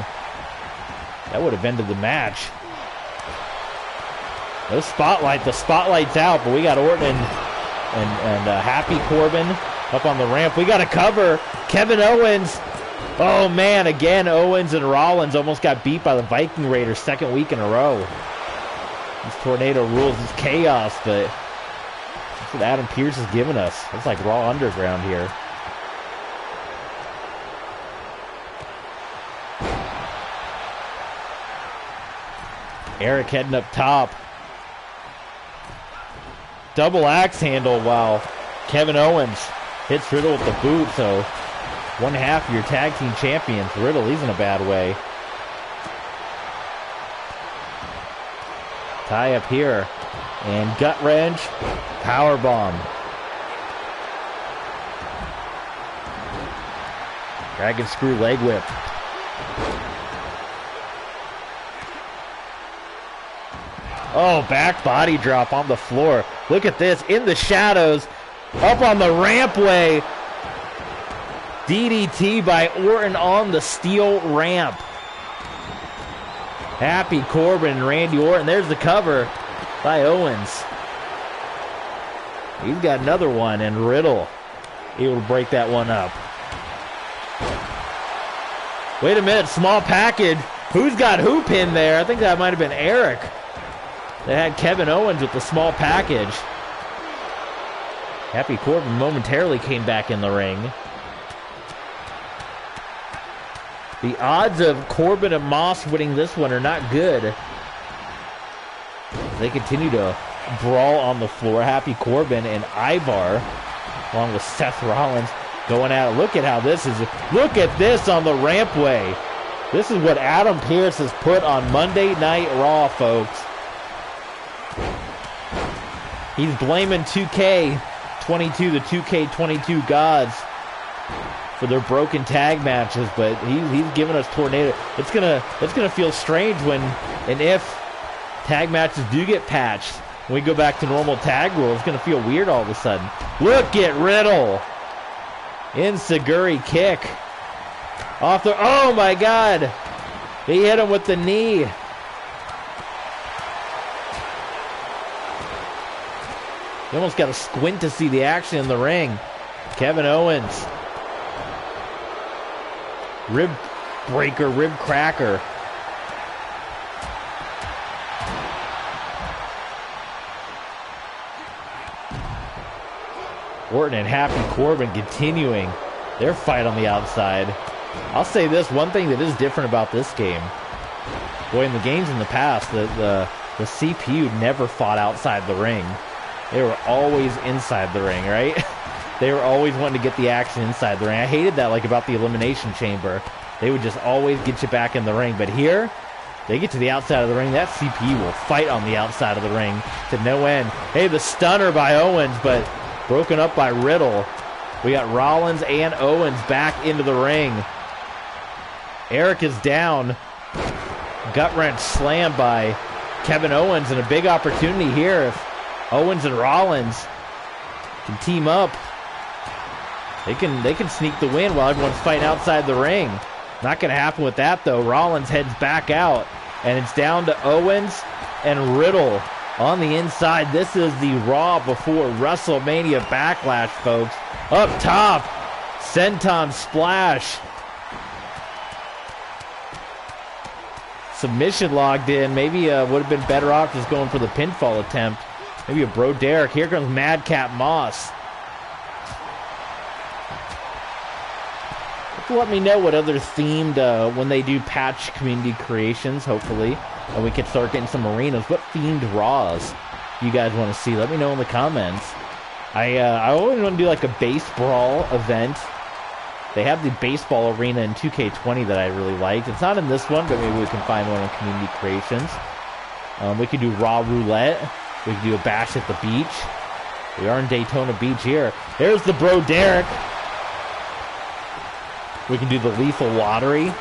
That would have ended the match. No spotlight. The spotlight's out, but we got Orton and Happy Corbin up on the ramp. We got a cover. Kevin Owens. Oh, man. Again, Owens and Rollins almost got beat by the Viking Raiders second week in a row. This tornado rules. It's chaos, but that's what Adam Pearce is giving us. It's like Raw Underground here. Eric heading up top. Double axe handle while Kevin Owens hits Riddle with the boot. So one half of your tag team champions. Riddle, he's in a bad way. Tie up here. And gut wrench. Power bomb. Dragon screw leg whip. Oh, back body drop on the floor. Look at this, in the shadows, up on the rampway. DDT by Orton on the steel ramp. Happy Corbin and Randy Orton. There's the cover by Owens. He's got another one, and Riddle able to break that one up. Wait a minute, small package. Who's got who pinned there? I think that might have been Eric. They had Kevin Owens with the small package. Happy Corbin momentarily came back in the ring. The odds of Corbin and Moss winning this one are not good. They continue to brawl on the floor. Happy Corbin and Ivar, along with Seth Rollins. Going out. Look at how this is. Look at this on the rampway. This is what Adam Pearce has put on Monday Night Raw, folks. He's blaming 2K22, the 2K22 gods, for their broken tag matches, but he's giving us tornado. It's gonna feel strange when and if tag matches do get patched. When we go back to normal tag rules, it's gonna feel weird all of a sudden. Look at Riddle. Enziguri kick. Off the... Oh, my God. He hit him with the knee. You almost got to squint to see the action in the ring. Kevin Owens. Rib breaker, rib cracker. Orton and Happy Corbin continuing their fight on the outside. I'll say this, one thing that is different about this game. Boy, in the games in the past, the CPU never fought outside the ring. They were always inside the ring, right? They were always wanting to get the action inside the ring. I hated that, like, about the Elimination Chamber. They would just always get you back in the ring. But here, they get to the outside of the ring. That CPU will fight on the outside of the ring to no end. Hey, the stunner by Owens, but broken up by Riddle. We got Rollins and Owens back into the ring. Eric is down. Gut wrench slam by Kevin Owens, and a big opportunity here if Owens and Rollins can team up. They can sneak the win while everyone's fighting outside the ring. Not going to happen with that, though. Rollins heads back out, and it's down to Owens and Riddle on the inside. This is the Raw before WrestleMania Backlash, folks. Up top, Senton Splash. Submission logged in. Maybe would have been better off just going for the pinfall attempt. Maybe a Bro Derek. Here comes Madcap Moss. Let me know what other themed, when they do patch community creations, hopefully, and we can start getting some arenas. What themed Raws you guys want to see? Let me know in the comments. I always want to do like a base brawl event. They have the baseball arena in 2K20 that I really liked. It's not in this one, but maybe we can find one in community creations. We could do Raw Roulette. We could do a bash at the beach. We are in Daytona Beach here. There's the Bro Derek. We can do the Lethal Lottery.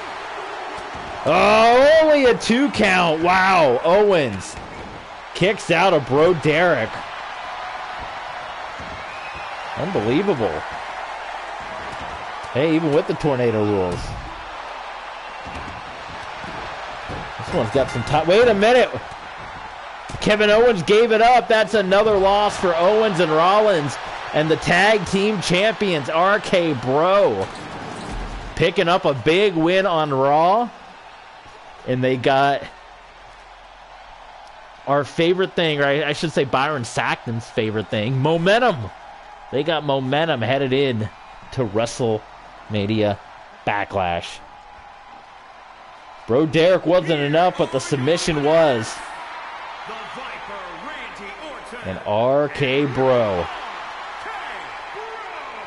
Oh, only a 2 count. Wow. Owens kicks out of Bro Derek. Unbelievable. Hey, even with the tornado rules. This one's got some time. Wait a minute. Kevin Owens gave it up. That's another loss for Owens and Rollins. And the tag team champions, RK Bro, picking up a big win on Raw. And they got our favorite thing, right? I should say Byron Saxton's favorite thing, momentum. They got momentum headed in to WrestleMania Backlash. Bro Derek wasn't enough, but the submission was. And RK Bro,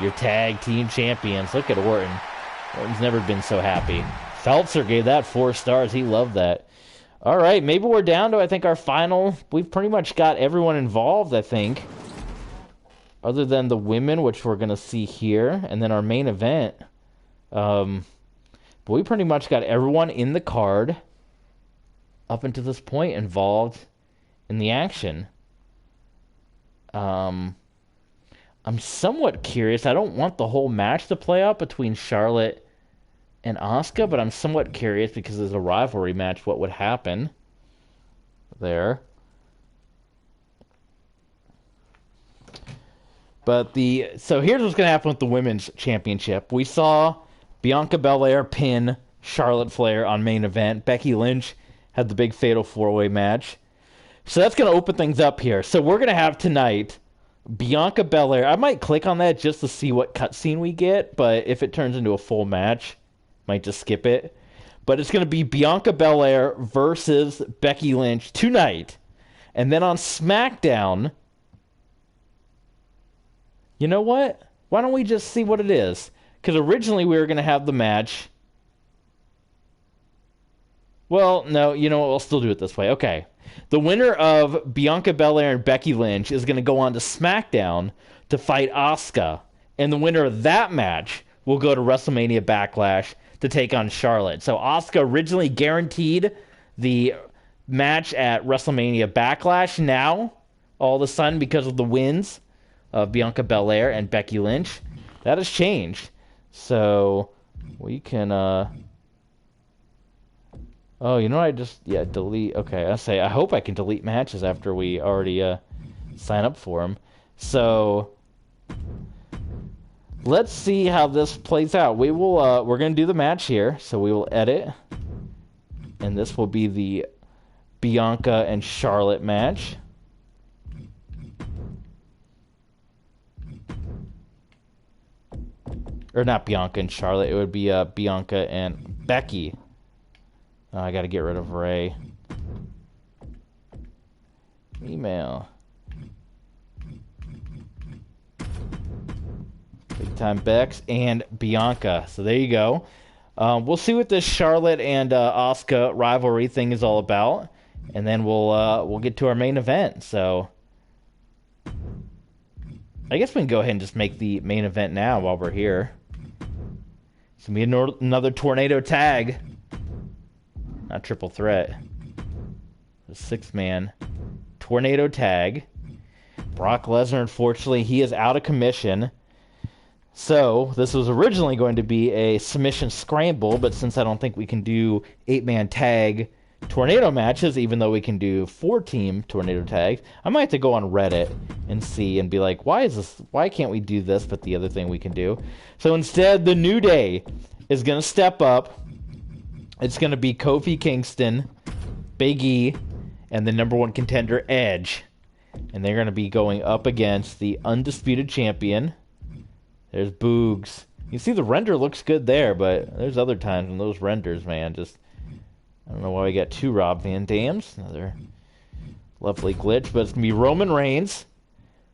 your tag team champions. Look at Orton. Orton's never been so happy. Feltzer gave that 4 stars. He loved that. All right, maybe we're down to, I think, our final. We've pretty much got everyone involved, I think. Other than the women, which we're going to see here. And then our main event. But we pretty much got everyone in the card up until this point involved in the action. I'm somewhat curious. I don't want the whole match to play out between Charlotte and Asuka, but I'm somewhat curious because there's a rivalry match. What would happen there? But so here's what's going to happen with the Women's Championship. We saw Bianca Belair pin Charlotte Flair on main event. Becky Lynch had the big fatal 4-way match. So that's going to open things up here. So we're going to have tonight Bianca Belair. I might click on that just to see what cutscene we get, but if it turns into a full match, might just skip it. But it's going to be Bianca Belair versus Becky Lynch tonight. And then on SmackDown, you know what? Why don't we just see what it is? Because originally we were going to have the match. Well, no, you know what? We'll still do it this way. Okay. The winner of Bianca Belair and Becky Lynch is going to go on to SmackDown to fight Asuka. And the winner of that match will go to WrestleMania Backlash to take on Charlotte. So Asuka originally guaranteed the match at WrestleMania Backlash. Now, all of a sudden, because of the wins of Bianca Belair and Becky Lynch, that has changed. So we can... Oh, you know, delete. Okay, I hope I can delete matches after we already sign up for them. So let's see how this plays out. We're gonna do the match here, so we will edit, and this will be the Bianca and Charlotte match. Or not Bianca and Charlotte. It would be Bianca and Becky. Oh, I gotta get rid of Ray. Email. Big Time Bex and Bianca. So there you go. We'll see what this Charlotte and Asuka rivalry thing is all about, and then we'll get to our main event. So I guess we can go ahead and just make the main event now while we're here. It's gonna be another tornado tag. Not triple threat. A 6-man tornado tag. Brock Lesnar, unfortunately, he is out of commission. So, this was originally going to be a submission scramble, but since I don't think we can do 8-man tag tornado matches, even though we can do 4-team tornado tags, I might have to go on Reddit and see and be like, why can't we do this but the other thing we can do? So instead, the New Day is going to step up. It's going to be Kofi Kingston, Big E, and the number 1 contender, Edge. And they're going to be going up against the undisputed champion. There's Boogs. You see the render looks good there, but there's other times when those renders, man, just... I don't know why we got 2 Rob Van Dams. Another lovely glitch. But it's going to be Roman Reigns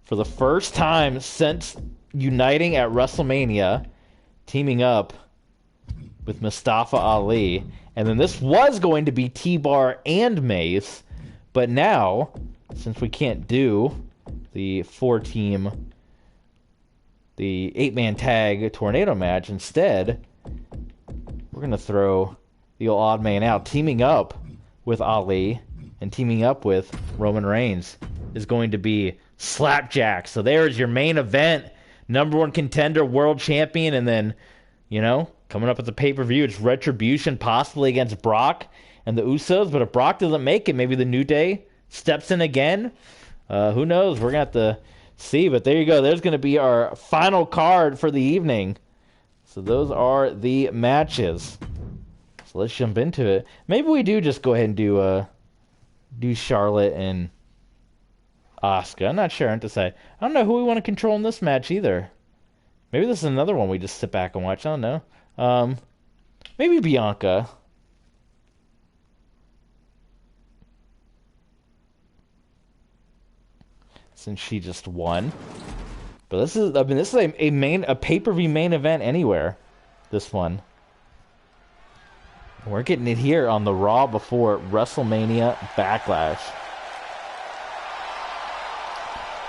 for the first time since uniting at WrestleMania, teaming up with Mustafa Ali. And then this was going to be T-Bar and Mace, but now, since we can't do the 4-team, the 8-man tag tornado match, instead, we're going to throw the old odd man out. Teaming up with Ali and teaming up with Roman Reigns is going to be Slapjack. So there's your main event, number 1 contender, world champion, and then, you know, coming up at the pay-per-view, it's Retribution, possibly against Brock and the Usos. But if Brock doesn't make it, maybe the New Day steps in again. Who knows? We're going to have to see. But there you go. There's going to be our final card for the evening. So those are the matches. So let's jump into it. Maybe we do just go ahead and do Charlotte and Asuka. I'm not sure. I don't know who we want to control in this match either. Maybe this is another one we just sit back and watch. I don't know. Maybe Bianca. Since she just won. But this is a pay-per-view main event anywhere. This one. We're getting it here on the Raw before WrestleMania Backlash.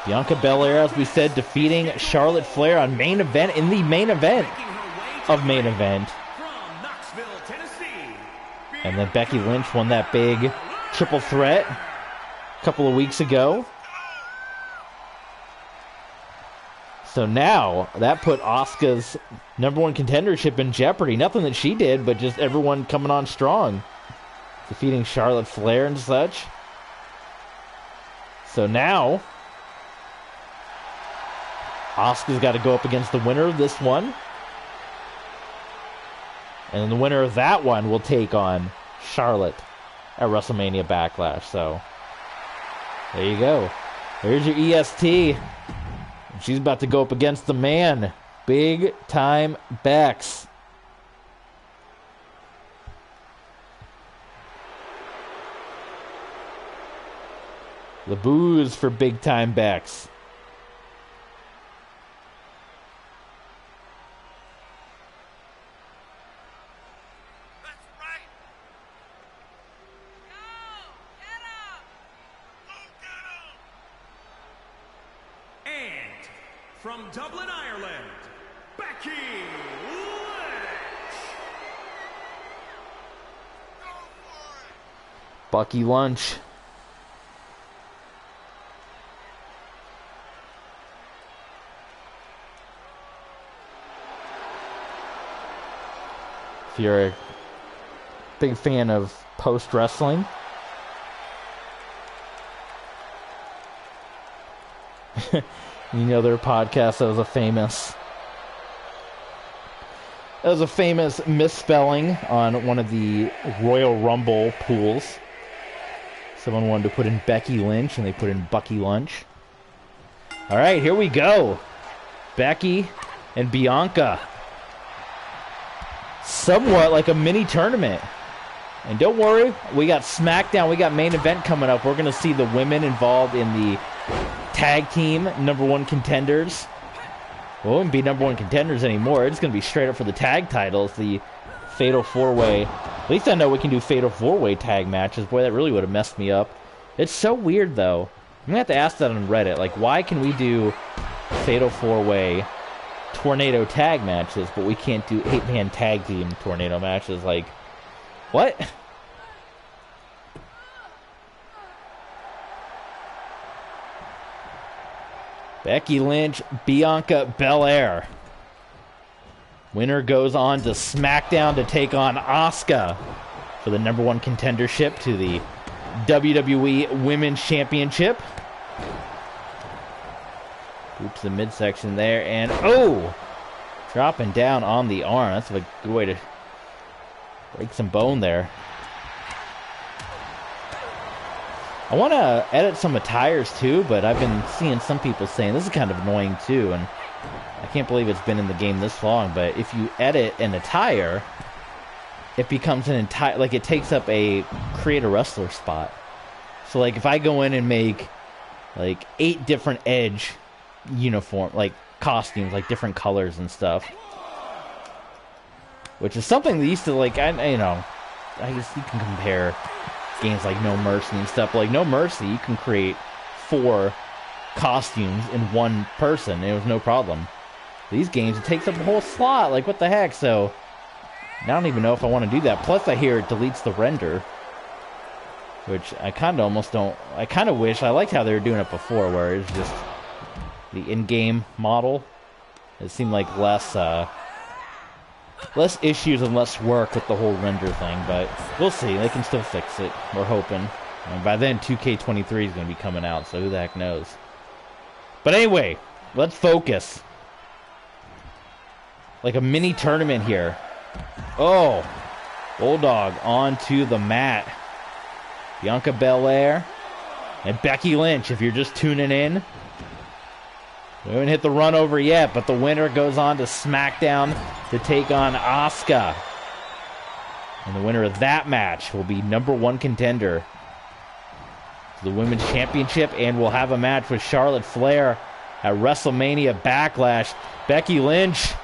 Bianca Belair, as we said, defeating Charlotte Flair on main event in the main event of main event. And then Becky Lynch won that big triple threat a couple of weeks ago. So now, that put Asuka's number 1 contendership in jeopardy. Nothing that she did, but just everyone coming on strong. Defeating Charlotte Flair and such. So now, Asuka's got to go up against the winner of this one. And then the winner of that one will take on Charlotte at WrestleMania Backlash. So, there you go. There's your EST. She's about to go up against the man, Big Time Bex. The boos for Big Time Bex. from Dublin, Ireland, Becky Lynch. Bucky Lunch. If you're a big fan of post-wrestling, you know their podcast, that was a famous misspelling on one of the Royal Rumble pools. Someone wanted to put in Becky Lynch and they put in Bucky Lunch. Alright, here we go. Becky and Bianca. Somewhat like a mini tournament. And don't worry, we got SmackDown, we got main event coming up. We're going to see the women involved in the tag team #1 contenders. Well, it wouldn't be #1 contenders anymore. It's going to be straight up for the tag titles, the Fatal 4-Way. At least I know we can do Fatal 4-Way tag matches. Boy, that really would have messed me up. It's so weird, though. I'm going to have to ask that on Reddit. Like, why can we do Fatal 4-Way tornado tag matches, but we can't do 8-man tag team tornado matches? Like, what? Becky Lynch, Bianca Belair. Winner goes on to SmackDown to take on Asuka for the #1 contendership to the WWE Women's Championship. Oops, the midsection there, and oh! Dropping down on the arm. That's a good way to break some bone there. I want to edit some attires too, but I've been seeing some people saying this is kind of annoying too, and I can't believe it's been in the game this long, but if you edit an attire, it becomes an entire, like, it takes up a create a wrestler spot. So like if I go in and make like 8 different Edge uniform, like costumes, like different colors and stuff, which is something that used to, like, I guess you can compare games like No Mercy and stuff. Like No Mercy, you can create 4 costumes in one person, and it was no problem. These games, it takes up a whole slot. Like, what the heck? So I don't even know if I want to do that. Plus, I hear it deletes the render, which I kind of almost don't. I kind of wish. I liked how they were doing it before, where it was just the in-game model. It seemed like less issues and less work with the whole render thing, but we'll see. They can still fix it. We're hoping. And by then, 2K23 is going to be coming out, so who the heck knows? But anyway, let's focus. Like a mini tournament here. Oh, Bulldog onto the mat. Bianca Belair and Becky Lynch, if you're just tuning in. We haven't hit the run over yet, but the winner goes on to SmackDown to take on Asuka. And the winner of that match will be #1 contender to the Women's Championship, and we'll have a match with Charlotte Flair at WrestleMania Backlash. Becky Lynch,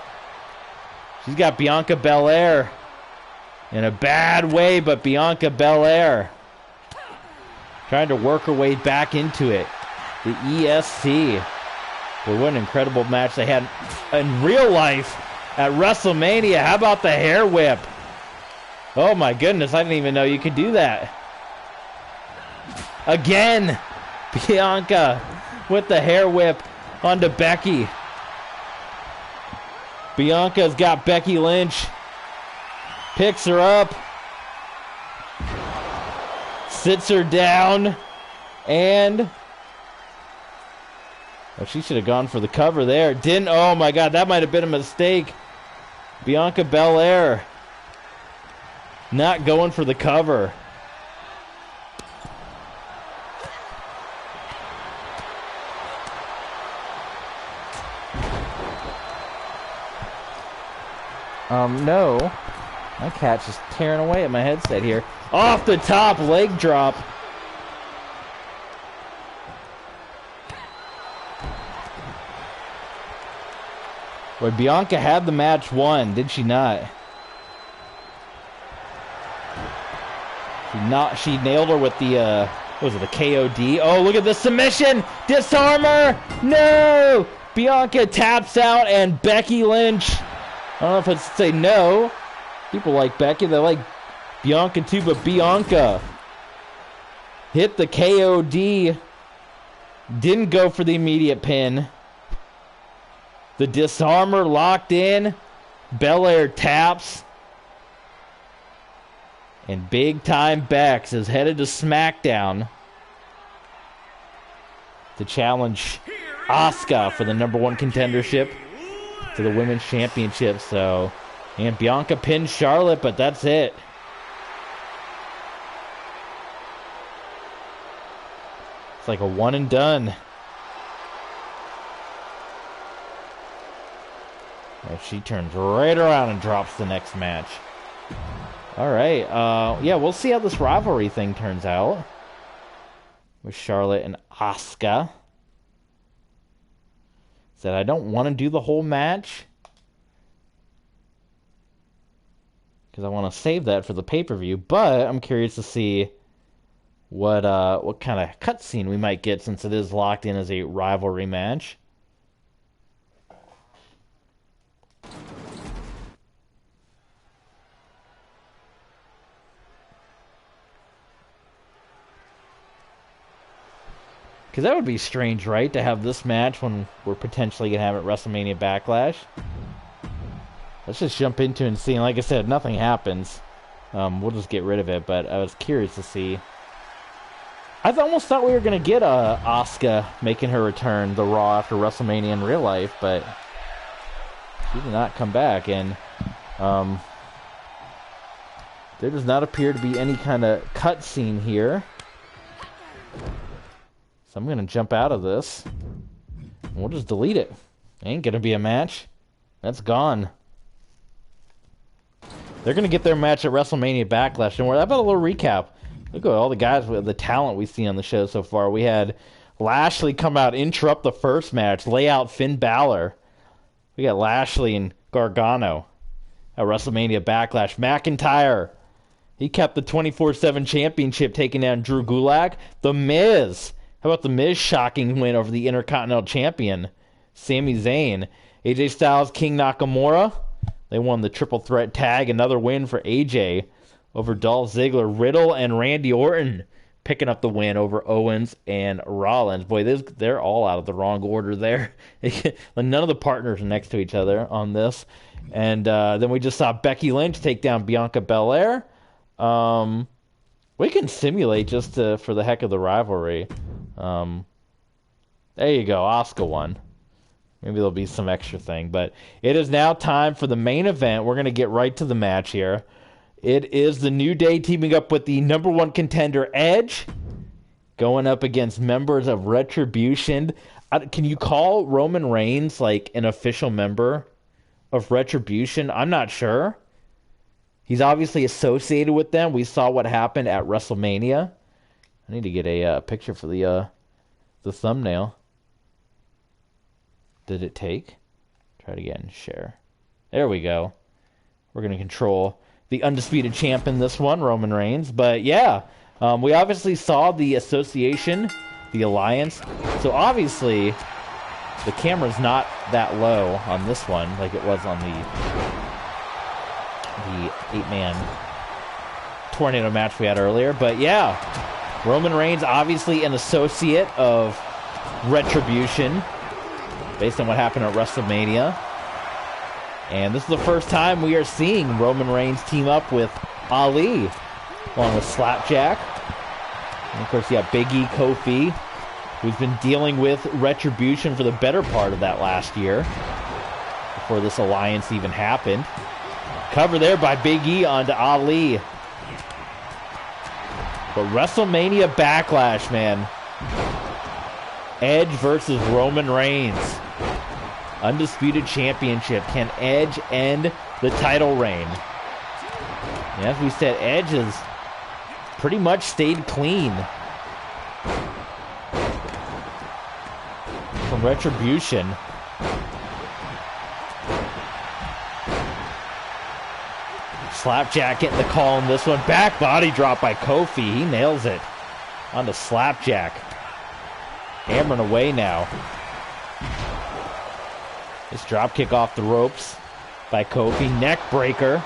she's got Bianca Belair in a bad way, but Bianca Belair trying to work her way back into it. The EST. Well, what an incredible match they had in real life at WrestleMania. How about the hair whip? Oh my goodness, I didn't even know you could do that. Again, Bianca with the hair whip onto Becky. Bianca's got Becky Lynch. Picks her up. Sits her down. And oh, she should have gone for the cover there. Didn't. Oh my God, that might have been a mistake. Bianca Belair not going for the cover. No. My cat's just tearing away at my headset here. Off the top, leg drop. Where Bianca had the match won, did she not? She nailed her with the, what was it, the KOD? Oh, look at the submission! Disarmer! No! Bianca taps out, and Becky Lynch, I don't know if it's say no. People like Becky, they like Bianca too, but Bianca hit the KOD. Didn't go for the immediate pin. The disarmor locked in. Belair taps. And big time Bex is headed to SmackDown to challenge Asuka for the #1 contendership to the Women's Championship. So, and Bianca pinned Charlotte, but that's it. It's like a one and done. And she turns right around and drops the next match. Alright, yeah, we'll see how this rivalry thing turns out with Charlotte and Asuka. Said I don't want to do the whole match because I want to save that for the pay-per-view, but I'm curious to see what kind of cutscene we might get since it is locked in as a rivalry match. Because that would be strange, right? To have this match when we're potentially going to have it WrestleMania Backlash. Let's just jump into it and see. And like I said, nothing happens. We'll just get rid of it. But I was curious to see. I almost thought we were going to get Asuka making her return the Raw after WrestleMania in real life. But she did not come back. And there does not appear to be any kind of cutscene here. So I'm going to jump out of this. And we'll just delete it. Ain't going to be a match. That's gone. They're going to get their match at WrestleMania Backlash. And how about a little recap? Look at all the guys with the talent we see on the show so far. We had Lashley come out, interrupt the first match, lay out Finn Balor. We got Lashley and Gargano at WrestleMania Backlash. McIntyre, he kept the 24/7 championship, taking down Drew Gulak. The Miz. How about the Miz shocking win over the Intercontinental Champion, Sami Zayn? AJ Styles, King Nakamura. They won the triple threat tag. Another win for AJ over Dolph Ziggler. Riddle and Randy Orton picking up the win over Owens and Rollins. Boy, they're all out of the wrong order there. None of the partners are next to each other on this. And then we just saw Becky Lynch take down Bianca Belair. We can simulate just for the heck of the rivalry. There you go, Asuka won. Maybe there'll be some extra thing, but it is now time for the main event. We're going to get right to the match here. It is the New Day teaming up with the #1 contender Edge, going up against members of Retribution. Can you call Roman Reigns like an official member of Retribution? I'm not sure. He's obviously associated with them. We saw what happened at WrestleMania. I need to get a picture for the thumbnail. Did it take? Try it again. Share. There we go. We're going to control the undisputed champ in this one, Roman Reigns. But yeah, we obviously saw the association, the alliance. So obviously, the camera's not that low on this one like it was on the 8-man tornado match we had earlier. But yeah, Roman Reigns obviously an associate of Retribution based on what happened at WrestleMania. And this is the first time we are seeing Roman Reigns team up with Ali, along with Slapjack. And of course, you got Big E, Kofi, who's been dealing with Retribution for the better part of that last year, before this alliance even happened. Cover there by Big E onto Ali. But WrestleMania Backlash, man. Edge versus Roman Reigns. Undisputed Championship. Can Edge end the title reign? And as we said, Edge has pretty much stayed clean from Retribution. Slapjack getting the call in this one. Back body drop by Kofi. He nails it. On to Slapjack. Hammering away now. This drop kick off the ropes by Kofi. Neck breaker.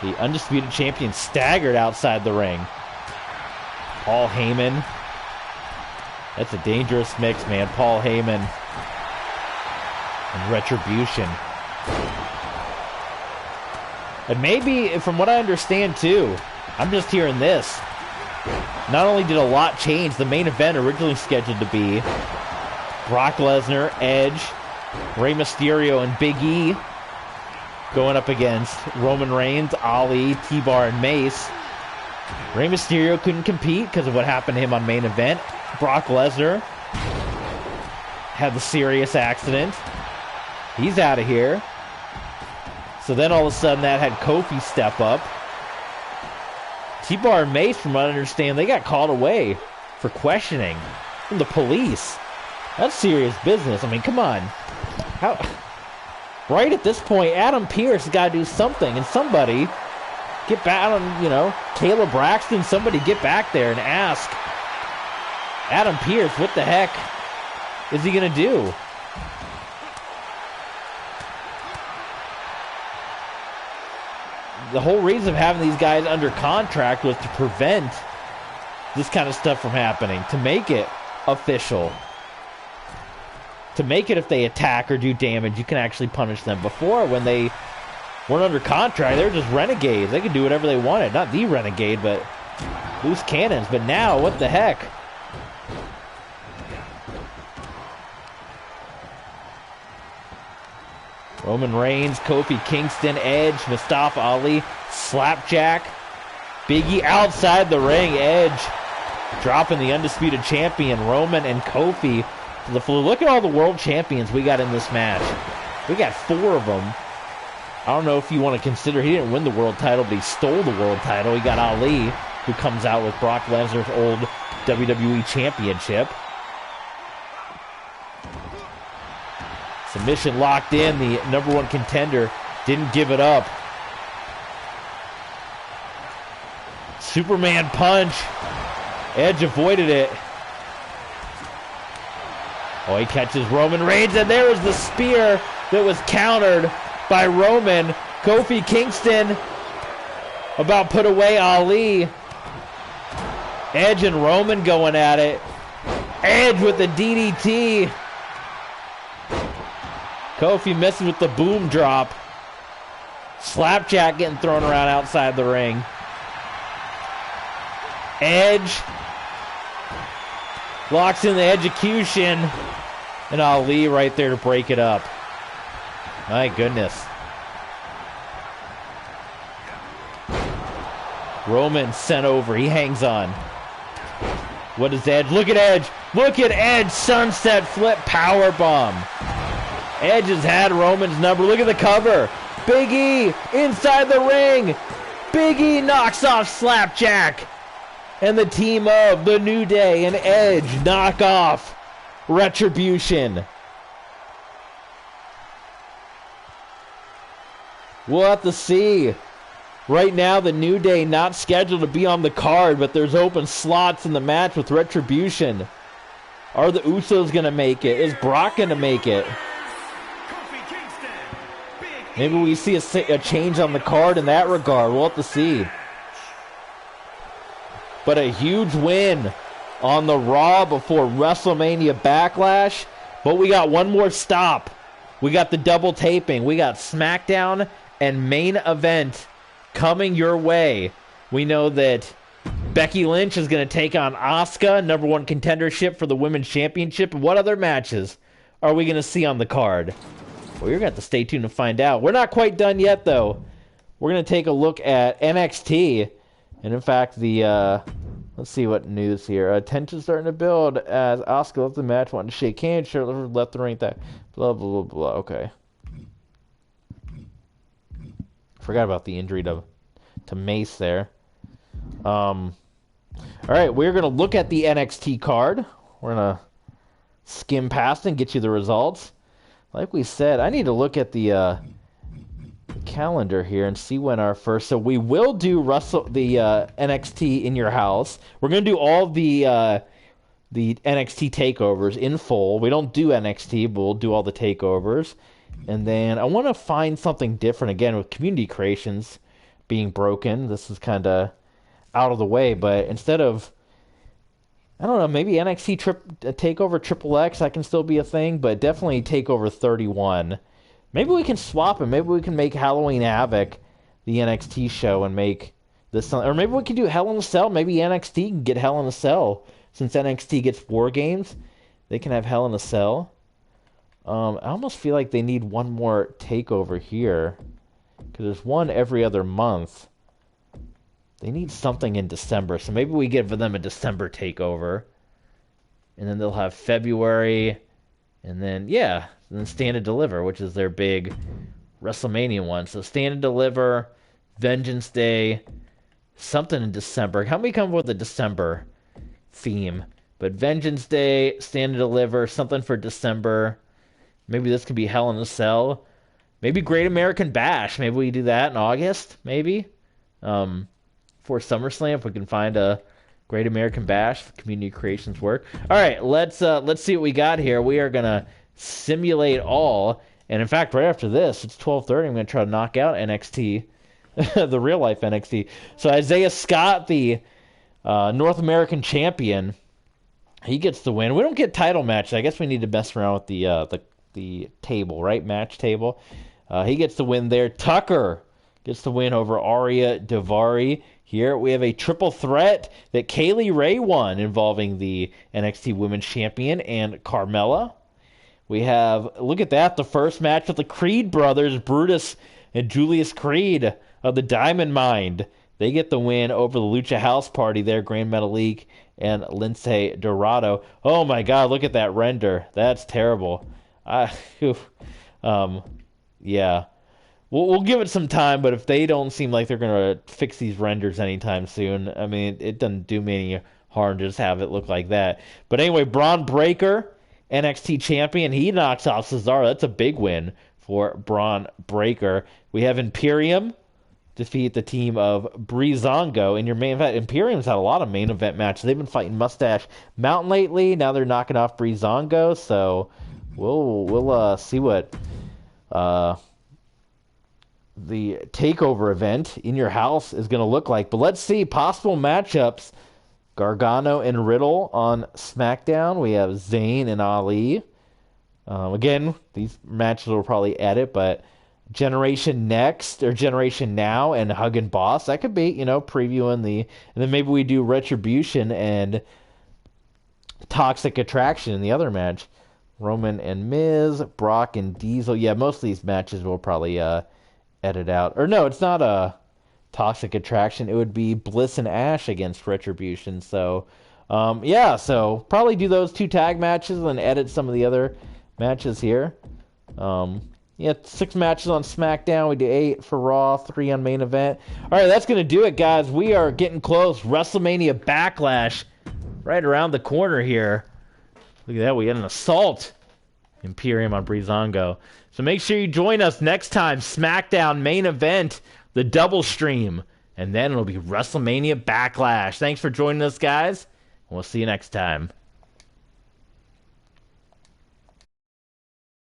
The undisputed champion staggered outside the ring. Paul Heyman. That's a dangerous mix, man. Paul Heyman and Retribution. And maybe, from what I understand too, I'm just hearing this. Not only did a lot change, the main event originally scheduled to be Brock Lesnar, Edge, Rey Mysterio, and Big E going up against Roman Reigns, Ali, T-Bar, and Mace. Rey Mysterio couldn't compete because of what happened to him on main event. Brock Lesnar had the serious accident. He's out of here. So then all of a sudden that had Kofi step up. T-Bar and Mace, from what I understand, they got called away for questioning from the police. That's serious business. I mean, come on. How? Right at this point, Adam Pearce has got to do something, and somebody get back on, you know, Caleb Braxton, somebody get back there and ask Adam Pearce, what the heck is he going to do? The whole reason of having these guys under contract was to prevent this kind of stuff from happening, to make it official. To make it, if they attack or do damage, you can actually punish them. Before, when they weren't under contract, they were just renegades. They could do whatever they wanted. Not the renegade, but loose cannons. But now, what the heck? Roman Reigns, Kofi Kingston, Edge, Mustafa Ali, Slapjack, Big E outside the ring, Edge dropping the undisputed champion, Roman and Kofi to the floor. Look at all the world champions we got in this match. We got 4 of them. I don't know if you want to consider, he didn't win the world title, but he stole the world title. He got Ali, who comes out with Brock Lesnar's old WWE championship. Submission locked in. The #1 contender didn't give it up. Superman punch. Edge avoided it. Oh, he catches Roman Reigns, and there was the spear that was countered by Roman. Kofi Kingston about put away Ali. Edge and Roman going at it. Edge with the DDT. Kofi misses with the boom drop. Slapjack getting thrown around outside the ring. Edge locks in the execution. And Ali right there to break it up. My goodness. Roman sent over. He hangs on. What is Edge? Look at Edge. Look at Edge. Sunset flip powerbomb. Edge has had Roman's number. Look at the cover. Big E inside the ring. Big E knocks off Slapjack. And the team of The New Day and Edge knock off Retribution. We'll have to see. Right now, The New Day not scheduled to be on the card, but there's open slots in the match with Retribution. Are the Usos going to make it? Is Brock going to make it? Maybe we see a change on the card in that regard. We'll have to see. But a huge win on the Raw before WrestleMania Backlash. But we got one more stop. We got the double taping. We got SmackDown and main event coming your way. We know that Becky Lynch is going to take on Asuka, #1 contendership for the Women's Championship. What other matches are we going to see on the card? Well, you're going to have to stay tuned to find out. We're not quite done yet, though. We're going to take a look at NXT. And, in fact, let's see what news here. Tension's starting to build as Asuka left the match, wanted to shake hands, Charlotte left the ring, that blah, blah, blah, blah. Okay. Forgot about the injury to Mace there. All right, we're going to look at the NXT card. We're going to skim past and get you the results. Like we said, I need to look at the calendar here and see when our first. So we will do NXT in your house. We're going to do all the the NXT takeovers in full. We don't do NXT, but we'll do all the takeovers. And then I want to find something different again with community creations being broken. This is kind of out of the way, but instead of, I don't know, maybe NXT takeover Triple X, that can still be a thing, but definitely takeover 31. Maybe we can swap it. Maybe we can make Halloween Havoc the NXT show and make this, or maybe we can do Hell in a Cell. Maybe NXT can get Hell in a Cell. Since NXT gets War Games, they can have Hell in a Cell. I almost feel like they need one more takeover here, because there's one every other month. They need something in December, so maybe we give them a December takeover, and then they'll have February, and then then Stand and Deliver, which is their big WrestleMania one. So Stand and Deliver, Vengeance Day, something in December. How many come up with a December theme? But Vengeance Day, Stand and Deliver, something for December. Maybe this could be Hell in a Cell. Maybe Great American Bash. Maybe we do that in August, maybe. For SummerSlam, if we can find a Great American Bash, if community creations work. All right, let's see what we got here. We are gonna simulate all, and in fact, right after this, it's 12:30. I'm gonna try to knock out NXT, the real life NXT. So Isaiah Scott, the North American champion, he gets the win. We don't get title matches. I guess we need to mess around with the table, right? Match table. He gets the win there. Tucker gets the win over Arya Daivari. Here we have a triple threat that Kaylee Ray won involving the NXT Women's Champion and Carmella. We have, look at that, the first match with the Creed brothers, Brutus and Julius Creed of the Diamond Mine. They get the win over the Lucha House Party there, Grand Metalik and Lince Dorado. Oh my God, look at that render. That's terrible. Yeah. We'll give it some time, but if they don't seem like they're going to fix these renders anytime soon, I mean, it doesn't do me any harm to just have it look like that. But anyway, Braun Breaker, NXT champion, he knocks off Cesaro. That's a big win for Braun Breaker. We have Imperium defeat the team of Breezango in your main event. Imperium's had a lot of main event matches. They've been fighting Mustache Mountain lately. Now they're knocking off Breezango, so we'll see what the takeover event in your house is going to look like. But let's see possible matchups. Gargano and Riddle on SmackDown. We have Zayn and Ali. Again, these matches will probably edit, but Generation Next or Generation Now and Hug and Boss, that could be, previewing and then maybe we do Retribution and Toxic Attraction in the other match. Roman and Miz, Brock and Diesel. Yeah, most of these matches will probably edit out. Or no, it's not a Toxic Attraction. It would be Bliss and Ash against Retribution. So, so probably do those 2 tag matches and then edit some of the other matches here. 6 matches on SmackDown. We do 8 for Raw, 3 on main event. All right, that's going to do it, guys. We are getting close. WrestleMania Backlash right around the corner here. Look at that. We had an assault. Imperium on Breezango. So make sure you join us next time. SmackDown main event, the double stream. And then it'll be WrestleMania Backlash. Thanks for joining us, guys. We'll see you next time.